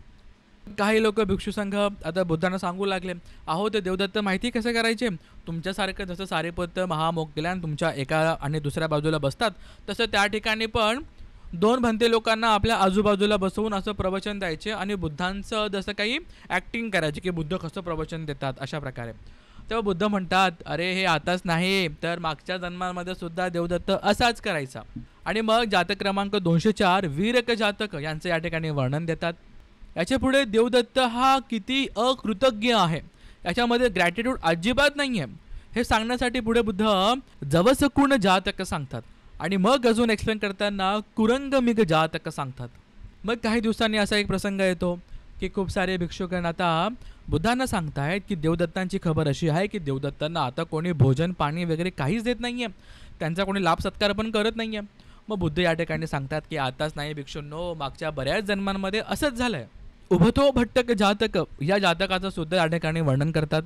काही लोक भिक्षू संघ आता बुद्धांना सांगू लागले, अहो ते देवदत्त माहिती कसं करायचे, तुमच्यासारखं जसं सारिपुत्त महामोग्गलान तुमच्या एका आणि दुसऱ्या बाजूला बसतात, तसं त्या ठिकाणी पण 2 भंते लोकांना आपल्या आजूबाजूला बसवून असं प्रवचन द्यायचे आणि बुद्धांचं जसं काही ॲक्टिंग करायचे की बुद्ध कसं प्रवचन देतात अशा प्रकारे. तेव्हा बुद्ध म्हणतात, अरे हे आताच नाही तर मागच्या जन्मामध्ये सुद्धा देवदत्त असाच करायचा. आणि मग जातक क्रमांक 204 वीरक जातक यांचं या ठिकाणी वर्णन देतात. याच्या पुढे देवदत्त हा किती अकृतज्ञ आहे, याच्यामध्ये ग्रॅटिट्यूड अजिबात नाही आहे, हे सांगण्यासाठी पुढे बुद्ध जवसकुण जातक सांगतात. आणि मग अजून एक्सप्लेन करताना कुरंगमिग जातक सांगतात. मग काही दिवसांनी असा एक प्रसंग येतो की खूप सारे भिक्षुगण आता बुद्धांना सांगतायत की देवदत्तांची खबर अशी आहे की देवदत्तांना आता कोणी भोजन पाणी वगैरे काहीच देत नाही आहे, त्यांचा कोणी लाभ सत्कार पण करत नाही आहे. मग बुद्ध या ठिकाणी सांगतात की आताच नाही भिक्षूंनो, मागच्या बऱ्याच जन्मांमध्ये असंच झालं आहे. उभतो भट्टक जातक या जातकाचं सुद्धा या ठिकाणी वर्णन करतात,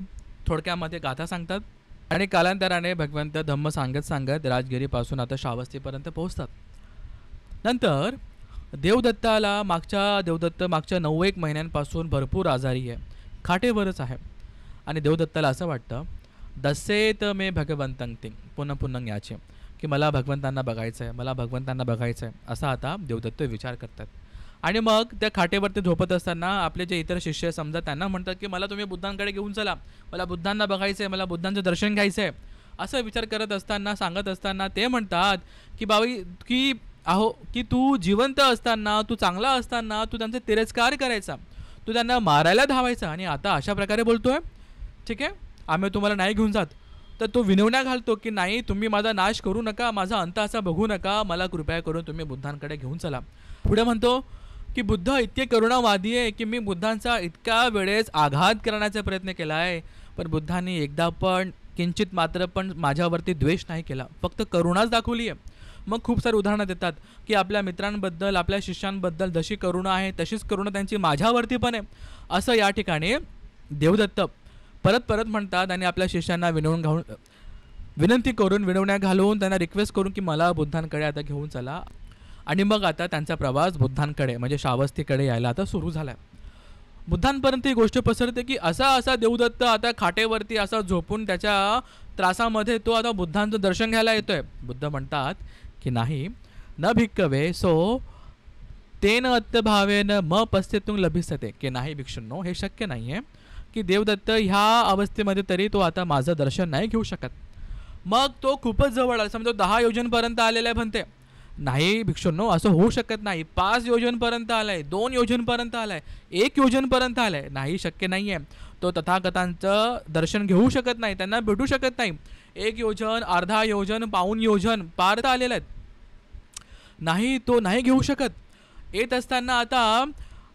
थोडक्यामध्ये गाथा सांगतात. आणि कालांतराने भगवंत धम्म सांगत राजगिरीपासून आता श्रावस्तीपर्यंत पोहोचतात. नंतर देवदत्त मागच्या 9-1 महिन्यांपासून भरपूर आजारी आहे, खाटेवरच आहे. आणि देवदत्ताला असं वाटतं, दसेत मे भगवंतं तिंग पुन्हा याचे की मला भगवंतांना बघायचं आहे, असा आता देवदत्त विचार करतात. आणि मग त्या खाटेवरती झोपत असताना आपले जे इतर शिष्य समजा त्यांना म्हणतात की मला तुम्ही बुद्धांकडे घेऊन चला, मला बुद्धांना बघायचं आहे, मला बुद्धांचं दर्शन घ्यायचं आहे. असं विचार करत असताना सांगत असताना ते म्हणतात की बाई की तू जिवंत असताना, तू चांगला असताना तू त्यांचा तिरस्कार करायचा, तू त्यांना मारायला धावायचा, आणि आता अशा प्रकारे बोलतोय, ठीक आहे आम्ही तुम्हाला नाही घेऊन जात. तर तो विनवण्या घालतो की नाही, तुम्ही माझा नाश करू नका, माझा अंत असा बघू नका, मला कृपया करून तुम्ही बुद्धांकडे घेऊन चला. पुढे म्हणतो की बुद्ध इतके करुणावादी आहे की मी बुद्धांचा इतक्या वेळेस आघात करण्याचा प्रयत्न केला आहे, पण बुद्धांनी एकदा पण किंचित मात्र पण माझ्यावरती द्वेष नाही केला, फक्त करुणाच दाखवली आहे. मग खूप सारी उदाहरणं देतात की आपल्या मित्रांबद्दल, आपल्या शिष्यांबद्दल जशी करुणा आहे तशीच करुणा त्यांची माझ्यावरती पण आहे, असं या ठिकाणी देवदत्त परत परत म्हणतात आणि आपल्या शिष्यांना विनंती करून, विनवण्या घालून, त्यांना रिक्वेस्ट करून की मला बुद्धांकडे आता घेऊन चला. आणि मग आता त्यांचा प्रवास बुद्धांकडे म्हणजे श्रावस्तीकडे यायला आता सुरू झाला. बुद्धांपर्यंत ही गोष्ट पसरते की असा देवदत्त आता खाटेवरती असा झोपून त्याच्या त्रासामध्ये तो आता बुद्धांचं दर्शन घ्यायला येतोय. बुद्ध म्हणतात की नाही, न भिक्कवे सो तेन अत्यभावेन म पस्तेतुंग लभिसते, की नाही भिक्षुंनो, हे शक्य नाही आहे की देवदत्त ह्या अवस्थेमध्ये तरी तो आता माझं दर्शन नाही घेऊ शकत. मग तो खूपच जवळ आला, समजा 10 योजनपर्यंत आलेला आहे. म्हणते नाही भिक्षुंनो, असं होऊ शकत नाही. 5 योजनपर्यंत आलाय, 2 योजनपर्यंत आलाय, 1 योजनपर्यंत आलाय. नाही, शक्य नाही आहे. तो तथागतांचं दर्शन घेऊ शकत नाही, त्यांना भेटू शकत नाही. 1 योजन, अर्धा योजन, पाऊण योजन पार तर आलेले आहेत. नाही, तो नाही घेऊ शकत. येत असताना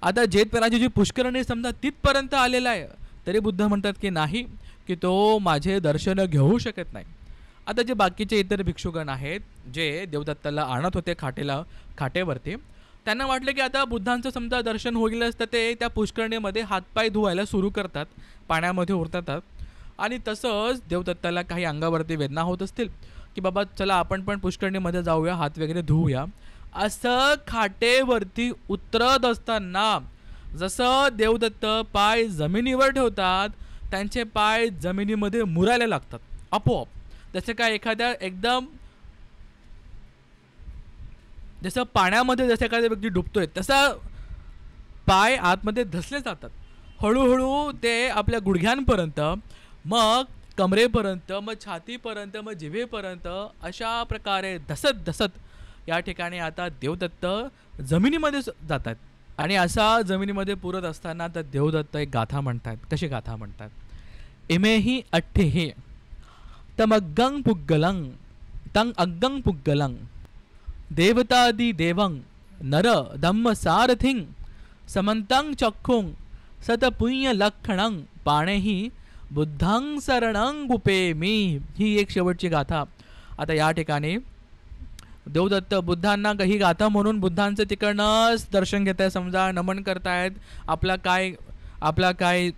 आता जेतपणाची जी पुष्करणी समजा तिथपर्यंत आलेला आहे, तरी बुद्ध म्हणतात की नाही, की तो माझे दर्शन घेऊ शकत नाही. आता जे बाकीचे इतर भिक्षुगण आहेत जे देवदत्ताला आणत होते खाटेवरती, त्यांना वाटलं की आता बुद्धांचं समजा दर्शन होईलच, तर ते त्या पुष्करणीमध्ये हातपाय धुवायला सुरू करतात, पाण्यामध्ये उतरतात. आणि तसंच देवदत्ताला काही अंगावरती वेदना होत असतील की बाबा चला आपण पण पुष्करणीमध्ये जाऊया, हात वगैरे धुवूया. असं खाटेवरती उतरत असताना जसं देवदत्त पाय जमिनीवर ठेवतात, त्यांचे पाय जमिनीमध्ये मुरायला लागतात आपोआप. जसं काय एखाद्या एकदम जसं पाण्यामध्ये जसं एखादा व्यक्ती डुबतोय तसा पाय आतमध्ये धसले जातात. हळूहळू ते आपल्या गुडघ्यांपर्यंत, मग कमरेपर्यंत, मग छातीपर्यंत, मग जिभेपर्यंत अशा प्रकारे धसत धसत या ठिकाणी आता देवदत्त जमिनीमध्ये जातात. आणि असा जमिनीमध्ये पुरत असताना तर देवदत्त एक गाथा म्हणतात. कशी गाथा म्हणतात? इमेही अठ्ठेही तमग्गं पुग्गलं तं अग्गं पुग्गलं देवतादि देवं नर धम्म सारथिं समन्तं चक्षुं सतपुण्य लक्षणं पाणेही बुद्धं शरणं गुपेमी. ही एक शेवटची गाथा. आता या ठिकाणी देवदत्त बुद्धांना काही गाथा म्हणून बुद्धांचं तिकडनंच दर्शन घेत आहे, समजा नमन करतायत, आपला काय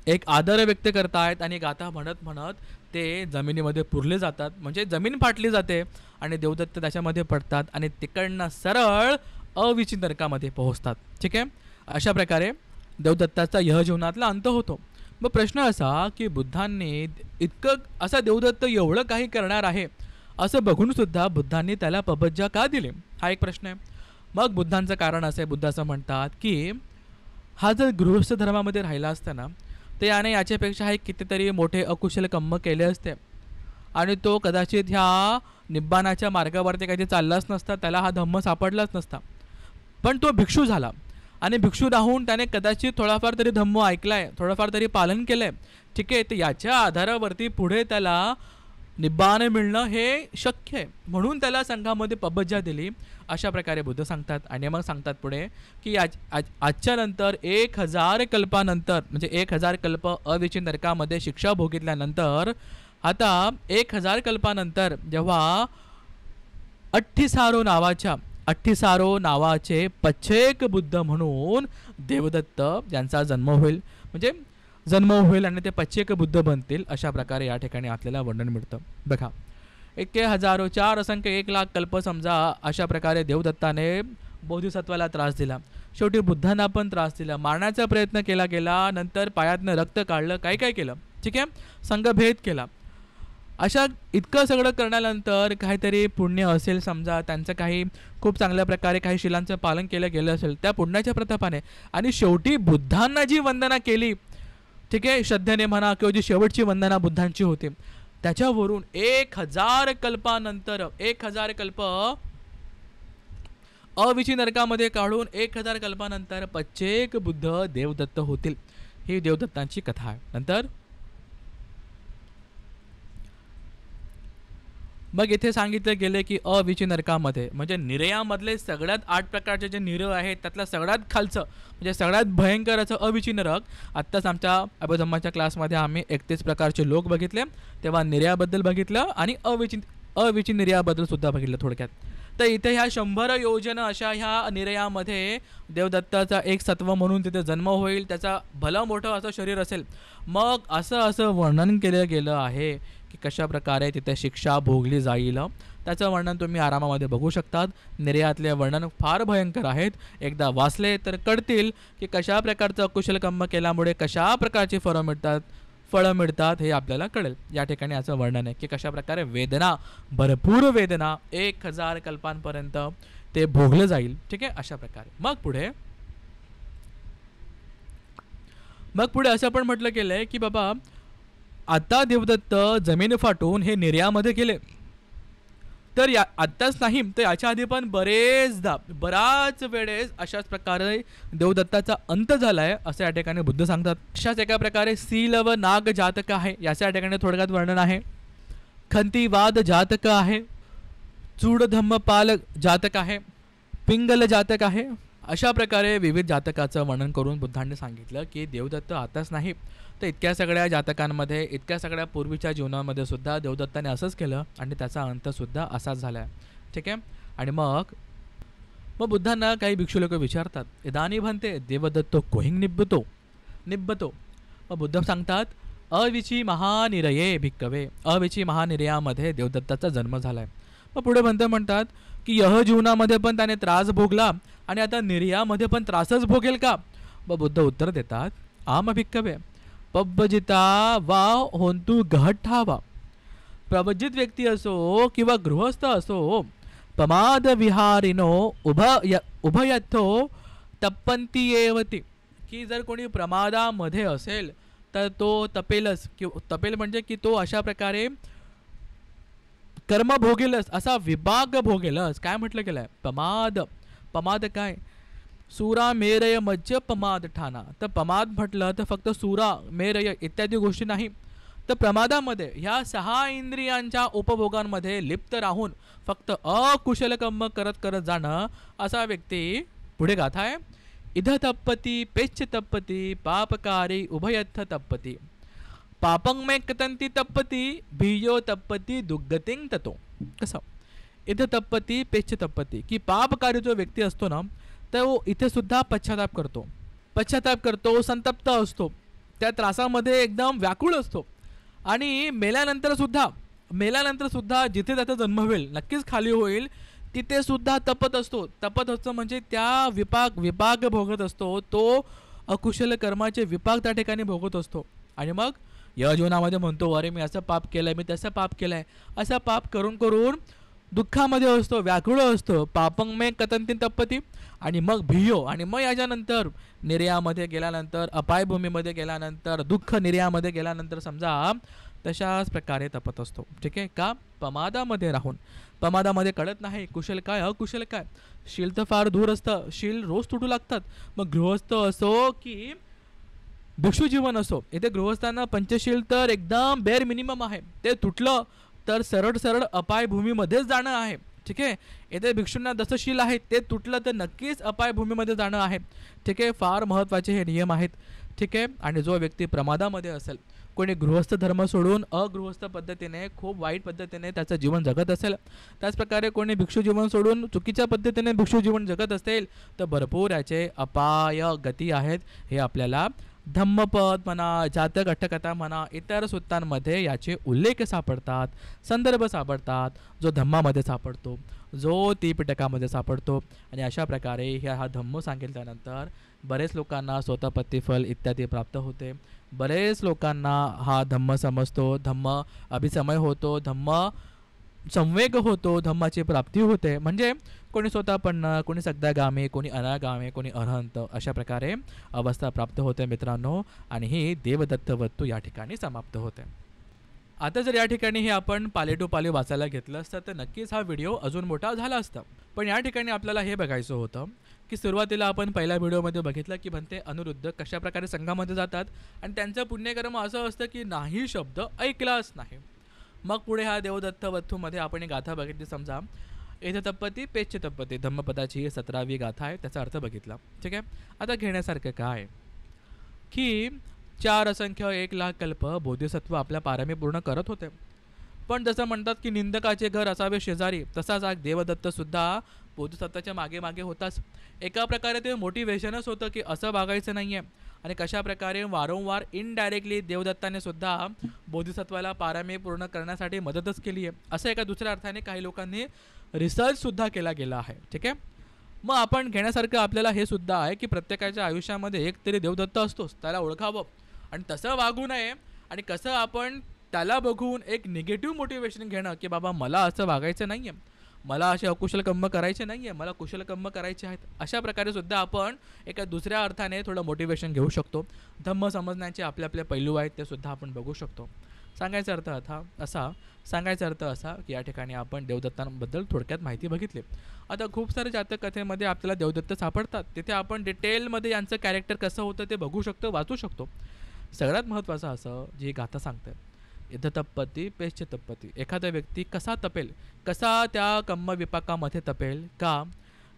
एक आदर व्यक्त करतायत आणि गाथा म्हणत म्हणत ते जमिनीमध्ये पुरले जातात. म्हणजे जमीन फाटली जाते आणि देवदत्त त्याच्यामध्ये पडतात आणि तिकडनं सरळ अविचित नरकामध्ये पोहोचतात. ठीक आहे, अशा प्रकारे देवदत्ताचा यह जीवनातला अंत होतो. मग प्रश्न असा की बुद्धांनी इतकं असा देवदत्त एवढं काही करणार आहे असं बघून सुद्धा बुद्धांनी त्याला पबज्जा का दिले, हा एक प्रश्न आहे. मग बुद्धांचं कारण असं आहे, बुद्ध असं म्हणतात की हा जर गृहस्थ धर्मामध्ये राहिला असताना तर याने याच्यापेक्षा हे कितीतरी मोठे अकुशल कर्म केले असते आणि तो कदाचित ह्या निब्बाणाच्या मार्गावरती काही चाललाच नसता, त्याला हा धम्म सापडलाच नसता. पण तो भिक्षू झाला आणि भिक्षू राहून त्याने कदाचित थोडाफार तरी धम्म ऐकलाय, थोडंफार तरी पालन केलंय. ठीक आहे, तर याच्या आधारावरती पुढे त्याला निब्बाण मिळणं हे शक्य आहे, म्हणून त्याला संघामध्ये पबज्जा दिली, अशा प्रकारे बुद्ध सांगतात. आणि मग सांगतात पुढे की आजच्या नंतर 1000 कल्पानंतर, म्हणजे 1000 कल्प अविचित नरकामध्ये शिक्षा भोगितल्यानंतर, आता 1000 कल्पानंतर जेव्हा अठ्ठिसारो नावाचे पच्छेक बुद्ध म्हणून देवदत्त यांचा जन्म होईल आणि ते पच्छेक बुद्ध बनतील, अशा प्रकारे या ठिकाणी आपल्याला वर्णन मिळतं. बघा, 1000 असंख्य 1,00,000 कल्प समजा अशा प्रकारे देवदत्ताने बोधिसत्वाला त्रास दिला, शेवटी बुद्धांना पण त्रास दिला, मारण्याचा प्रयत्न केला गेला, नंतर पायातनं रक्त काढलं, काय केलं. ठीक आहे, संघभेद केला. अशा इतकं सगळं करण्यानंतर काहीतरी पुण्य असेल, समजा त्यांचं काही खूप चांगल्या प्रकारे काही शिलांचं पालन केलं गेलं असेल त्या पुण्याच्या प्रतापाने, आणि शेवटी बुद्धांना जी वंदना केली, ठीक आहे, श्रद्धेने म्हणा किंवा जी शेवटची वंदना बुद्धांची होती, त्याच्यावरून 1000 कल्पानंतर 1000 कल्प अविचित नरकामध्ये काढून 1000 कल्पानंतर पच्छेक बुद्ध देवदत्त होतील. ही देवदत्तांची कथा आहे. नंतर मग इथे सांगितलं गेले की अविचित नरकामध्ये म्हणजे निर्यामधले सगळ्यात 8 प्रकारचे जे निरय आहेत त्यातला सगळ्यात खालचं म्हणजे सगळ्यात भयंकर असं अविचित नरक. आत्ताच आमच्या अभयधम्माच्या क्लासमध्ये आम्ही 31 प्रकारचे लोक बघितले, तेव्हा निर्याबद्दल बघितलं आणि अविचित अविची निर्याबद्दल सुद्धा बघितलं थोडक्यात. तर इथे ह्या 100 योजना अशा ह्या निर्यामध्ये देवदत्ताचा एक सत्व म्हणून तिथे जन्म होईल, त्याचा भलं मोठं असं शरीर असेल. मग असं वर्णन केलं गेलं आहे की कशाप्रकारे तिथे शिक्षा भोगली जाईल. त्याचं वर्णन तुम्ही आरामामध्ये बघू शकतात. निर्यातले वर्णन फार भयंकर आहेत. एकदा वाचले तर कळतील की कशा प्रकारचं अकुशल कर्म केल्यामुळे कशा प्रकारची फळं मिळतात हे आपल्याला कळेल. या ठिकाणी असं वर्णन आहे की कशाप्रकारे वेदना, भरपूर वेदना 1000 कल्पांपर्यंत ते भोगलं जाईल. ठीक आहे, अशा प्रकारे. मग पुढे असं पण म्हटलं गेलंय की बाबा आता देवदत्त जमीन फाटून हे निर्यामध्ये गेले. तर आत्ताच नाही तर याच्या आधी पण बराच वेळेस अशाच प्रकारे देवदत्ताचा अंत झालाय असं या ठिकाणी बुद्ध सांगतात. अशाच एका प्रकारे सील व नाग जातक आहे याच्या या ठिकाणी थोडक्यात वर्णन आहे. खंतीवाद जातक आहे, चूड धम्मपाल जातक आहे, पिंगल जातक आहे. अशा प्रकारे विविध जातकाचं वर्णन करून बुद्धांनी सांगितलं की देवदत्त आताच नाही तर इतक्या सगळ्या जातकांमध्ये, इतक्या सगळ्या पूर्वीच्या जीवनामध्ये सुद्धा देवदत्ताने असंच केलं आणि त्याचा अंतसुद्धा असाच झाला आहे. ठीक आहे. आणि मग बुद्धांना काही भिक्षू लोक विचारतात, इदानी भन्ते देवदत्तो कोहिंग निब्बतो. मग बुद्ध सांगतात, अविची महानिरये भिक्कवे. अविची महानिरयामध्ये देवदत्ताचा जन्म झाला आहे. मग पुढे म्हणतात की यह जीवनामध्ये पण त्याने त्रास भोगला आणि आता निर्यामध्ये पण त्रासच भोगेल का. मग बुद्ध उत्तर देतात, आम भिक्कवे पब्बजिता वा होंतु गहट ठावा. प्रवजित व्यक्ती असो किंवा गृहस्थ असो, प्रमाद विहारिनो उभयथो तप्पंती येवती. की जर कोणी प्रमादामध्ये असेल तर तो तपेलच. तपेल म्हणजे की तो अशा प्रकारे कर्म भोगेलच, असा विभाग भोगेलच. काय म्हटलं गेलंय, पमाद काय, सुरा मेरय मज्ज पमाद ठाणा. तर पमाद म्हटलं तर फक्त सुरा मेरय इत्यादी गोष्टी नाही, तर प्रमादामध्ये ह्या 6 इंद्रियांच्या उपभोगांमध्ये लिप्त राहून फक्त अकुशल कर्म करत जाणं असा व्यक्ती. पुढे गाथा आहे, इध तप्पती पेच्छ तप्पती पापकारी उभयथ तप्पती. पापंग मे कतंती तप्पती भियो तप्पती दुग्गतिंग ततो. कसं इथं तप्पती पेच्छ तप्पती की पापकारी जो व्यक्ती असतो ना तो इथे सुद्धा पश्चाताप करतो, संतप्त असतो, त्या त्रासामध्ये एकदम व्याकुळ असतो. आणि मेल्यानंतर सुद्धा जिथे त्याचा जन्म होईल, नक्कीच खाली होईल, तिथे सुद्धा तपत असतो म्हणजे त्या विपाक भोगत असतो. तो अकुशल कर्माचे विपाक त्या ठिकाणी भोगत असतो. आणि मग या जीवनामध्ये म्हणतो, अरे मी असं पाप केलंय, मी तसं पाप केलंय, असं पाप करून दुःखामध्ये असतो, व्याकुळ असतो. पापंग मे कतंती तप्पती. आणि मग भियो, आणि मग याच्यानंतर निर्यामध्ये गेल्यानंतर, अपायभूमीमध्ये गेल्यानंतर, दुःख निर्यामध्ये गेल्यानंतर समजा तशाच प्रकारे तपत असतो. ठीक आहे का, प्रमादामध्ये राहून. प्रमादामध्ये कळत नाही कुशल काय अकुशल काय. शील तर फार दूर असतं, शील रोज तुटू लागतात. मग गृहस्थ असो की भिक्षू जीवन असो, इथे गृहस्थांना पंचशील तर एकदम बेअर मिनिमम आहे. ते तुटलं तर सरळ अपायभूमीमध्येच जाणं आहे. ठीक आहे. इथे भिक्षूंना जसं शील आहे ते तुटलं तर नक्कीच अपायभूमीमध्ये जाणं आहे. ठीक आहे. फार महत्त्वाचे हे नियम आहेत. ठीक आहे. आणि जो व्यक्ती प्रमादामध्ये असेल, कोणी गृहस्थ धर्म सोडून अगृहस्थ पद्धतीने खूप वाईट पद्धतीने त्याचं जीवन जगत असेल, त्याचप्रकारे कोणी भिक्षू जीवन सोडून चुकीच्या पद्धतीने भिक्षू जीवन जगत असेल तर भरपूर याचे अपाय गती आहेत. हे आपल्याला धम्मपद म्हणा, जातक अट्टकथा म्हणा, इतर सूत्रांमध्ये याचे उल्लेख सापडतात, संदर्भ सापडतात. जो धम्मामध्ये सापडतो, जो त्रिपिटकामध्ये सापडतो. आणि अशा प्रकारे हा धम्म सांगितल्यानंतर बरेच लोकांना स्वतःपत्ती फल इत्यादी प्राप्त होते. बरेच लोकांना हा धम्म समजतो, धम्म अभिसमय होतो, धम्म संवेग होतो, धम्माची प्राप्ती होते. म्हणजे कोणी स्वतःपन्न, कोणी सगदागामी, कोणी अनागामी, कोणी अरहंत, अशा प्रकारे अवस्था प्राप्त होते मित्रांनो. आणि ही देवदत्त वस्तू या ठिकाणी समाप्त होते. आता जर या ठिकाणी हे आपण पाले टू पाले वाचायला घेतलं असतं तर नक्कीच हा व्हिडिओ अजून मोठा झाला असता. पण या ठिकाणी आपल्याला हे बघायचं होतं की सुरुवातीला आपण पहिल्या व्हिडिओमध्ये बघितलं की भन्ते अनिरुद्ध कशाप्रकारे संघामध्ये जातात आणि त्यांचं पुण्यकर्म असं असतं की नाही शब्द ऐकलाच नाही. मग पुढे ह्या देवदत्त वत्थूमध्ये आपण एक गाथा बघितली. समजा इथे तप्पती पेच्छ तप्पती धम्मपदाची 17वी गाथा आहे, त्याचा अर्थ बघितला. ठीक आहे. आता घेण्यासारखं काय की 4 असंख्य 1 लाख कल्प बोधिसत्व आपल्या पारमी पूर्ण करत होते. पण जसं म्हणतात की निंदकाचे घर असावे शेजारी, तसाच हा देवदत्त सुद्धा बोधिसत्वाच्या मागे मागे होताच. एका प्रकारे ते मोटिवेशनच होतं की असं वागायचं नाही आहे. आणि कशा प्रकारे वारंवार इनडायरेक्टली देवदत्ताने सुद्धा बोधिसत्वाला पारमी पूर्ण करण्यासाठी मदतच केली आहे, असं एका दुसऱ्या अर्थाने काही लोकांनी रिसर्चसुद्धा केला गेला आहे. ठीक आहे. मग आपण घेण्यासारखं आपल्याला हे सुद्धा आहे की प्रत्येकाच्या आयुष्यामध्ये एक तरी देवदत्त असतोच, त्याला ओळखावं आणि तसं वागू नये. आणि कसं आपण त्याला बघून एक निगेटिव्ह मोटिवेशन घेणं की बाबा मला असं वागायचं नाही आहे, मला असे अकुशल कर्म करायचे नाही आहे, मला कुशल कर्म करायचे आहेत, अशा प्रकारे सुद्धा आपण एका दुसऱ्या अर्थाने थोडं मोटिवेशन घेऊ शकतो. धम्म समजण्याचे आपले आपले पैलू आहेत ते सुद्धा आपण बघू शकतो. सांगायचा अर्थ असा की या ठिकाणी आपण देवदत्तांबद्दल थोडक्यात माहिती बघितली. आता खूप सारे जातक कथेमध्ये आपल्याला देवदत्त सापडतात, तिथे आपण डिटेलमध्ये यांचं कॅरेक्टर कसं होतं ते बघू शकतो, वाचू शकतो. सगळ्यात महत्त्वाचं असं जी गाथा सांगते, इथं तप्पती पेश्च तप्पती, एखादा व्यक्ती कसा तपेल, कसा त्या कम्म विपाकामध्ये तपेल का,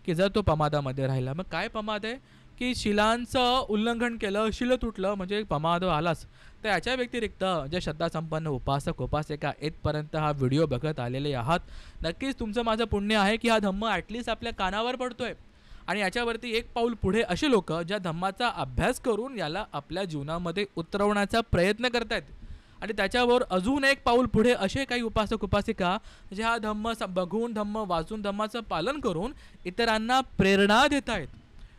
की जर तो पमादामध्ये राहिला. मग काय पमाद आहे की शिलांचं उल्लंघन केलं, शिल तुटलं म्हणजे पमाद आलाच. तर याच्या व्यतिरिक्त जे श्रद्धासंपन्न उपासक उपासिका इथपर्यंत हा व्हिडिओ बघत आलेले आहात, नक्कीच तुमचं माझं पुण्य आहे की हा धम्म ॲटलिस्ट आपल्या कानावर पडतोय. आणि याच्यावरती एक पाऊल पुढे असे लोक ज्या धम्माचा अभ्यास करून याला आपल्या जीवनामध्ये उतरवण्याचा प्रयत्न करत आहेत. आणि त्याच्यावर अजून एक पाऊल पुढे असे काही उपासक उपासिका जे हा धम्म बघून, धम्म वाचून, धम्माचं पालन करून इतरांना प्रेरणा देत आहेत,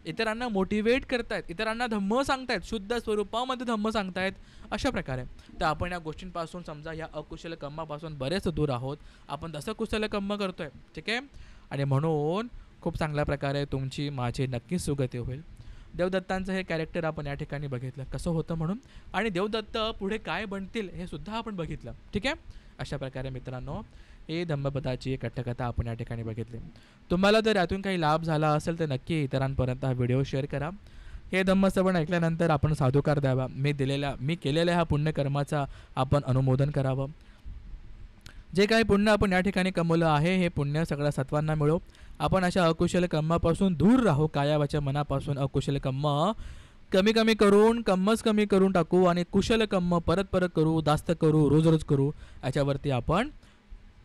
इतरांना मोटिवेट करतायत, इतरांना धम्म सांगतायत, शुद्ध स्वरूपामध्ये धम्म सांगतायत. अशा प्रकारे तर आपण या गोष्टींपासून समजा या अकुशल कर्मापासून बरेच दूर आहोत. आपण तसं कुशल कर्म करतोय. ठीक आहे. आणि म्हणून खूप चांगल्या प्रकारे तुमची माझी नक्कीच सुगती होईल. देवदत्तांचं हे कॅरेक्टर आपण या ठिकाणी बघितलं कसं होतं म्हणून, आणि देवदत्त पुढे काय बनतील हे सुद्धा आपण बघितलं. ठीक आहे. अशा प्रकारे मित्रांनो हे धम्मपदाची कथाकथा आपण या ठिकाणी बघितली. तुम्हाला जर यातून काही लाभ झाला असेल तर नक्की इतरांपर्यंत हा व्हिडिओ शेअर करा. हे धम्मश्रवण ऐकल्यानंतर आपण साधुकार द्यावा, मी केलेल्या ह्या पुण्यकर्माचा आपण अनुमोदन करावं. जे काही पुण्य आपण या ठिकाणी कमवलं आहे हे पुण्य सगळ्या सत्वांना मिळो. आपण अशा अकुशल कर्मापासून दूर राहू. कायावाच्या मनापासून अकुशल कर्म कमी कमी करून टाकू आणि कुशल कर्म परत करू, जास्त करू, रोज करू. याच्यावरती आपण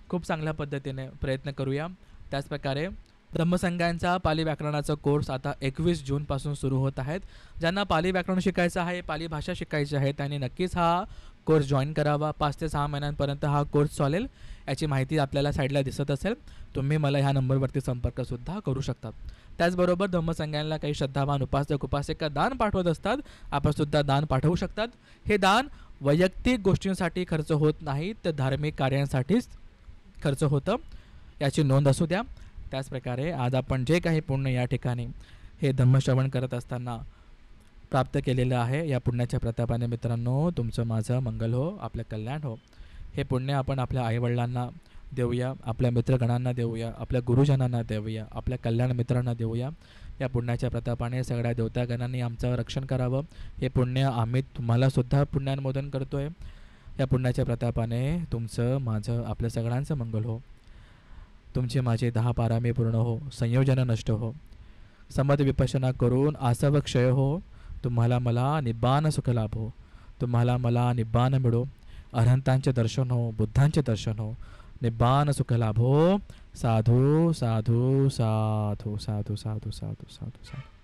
खूप चांगल्या पद्धतीने प्रयत्न करूया. त्याचप्रकारे धम्मसंघांचा पाली व्याकरणाचा कोर्स आता 21 जूनपासून सुरू होत आहेत. ज्यांना पाली व्याकरण शिकायचं आहे, पाली भाषा शिकायची आहे, त्यांनी नक्कीच हा कोर्स जॉईन करावा. 5 ते 6 महिन्यांपर्यंत हा कोर्स चालेल. याची माहिती आपल्याला साईडला दिसत असेल. तुम्ही मला ह्या नंबरवरती संपर्कसुद्धा करू शकता. त्याचबरोबर धम्मसंघांना काही श्रद्धावान उपासक उपासिका दान पाठवत असतात, आपणसुद्धा दान पाठवू शकतात. हे दान वैयक्तिक गोष्टींसाठी खर्च होत नाही, तर धार्मिक कार्यांसाठीच खर्च होतं, याची नोंद असू द्या. त्याचप्रकारे आज आपण जे काही पुण्य या ठिकाणी हे धम्मश्रवण करत असताना प्राप्त केलेलं आहे, या पुण्याच्या प्रतापाने मित्रांनो तुमचं माझं मंगल हो, आपलं कल्याण हो. हे पुण्य आपण आपल्या आईवडिलांना देऊया, आपल्या मित्रगणांना देऊया, आपल्या गुरुजनांना देऊया, आपल्या कल्याण मित्रांना देऊया. या पुण्याच्या प्रतापाने सगळ्या देवतागणांनी आमचं रक्षण करावं. हे पुण्य आम्ही तुम्हालासुद्धा पुण्यानुमोदन करतो आहे. या पुण्याच्या प्रतापाने तुमचं माझं आपल्या सगळ्यांचं मंगल हो. तुमची माझी 10 पारामी पूर्ण हो, संयोजन नष्ट हो, समद विपश्यना करून आसव क्षय हो. तुम्हाला मला निब्बान सुख लाभ हो, तुम्हाला मला निब्बान मिळो. अरहंतांचे दर्शन हो, बुद्धांचे दर्शन हो, निब्बान सुख लाभ हो. साधू साधू साधू साधू साधू साधू साधू साधू.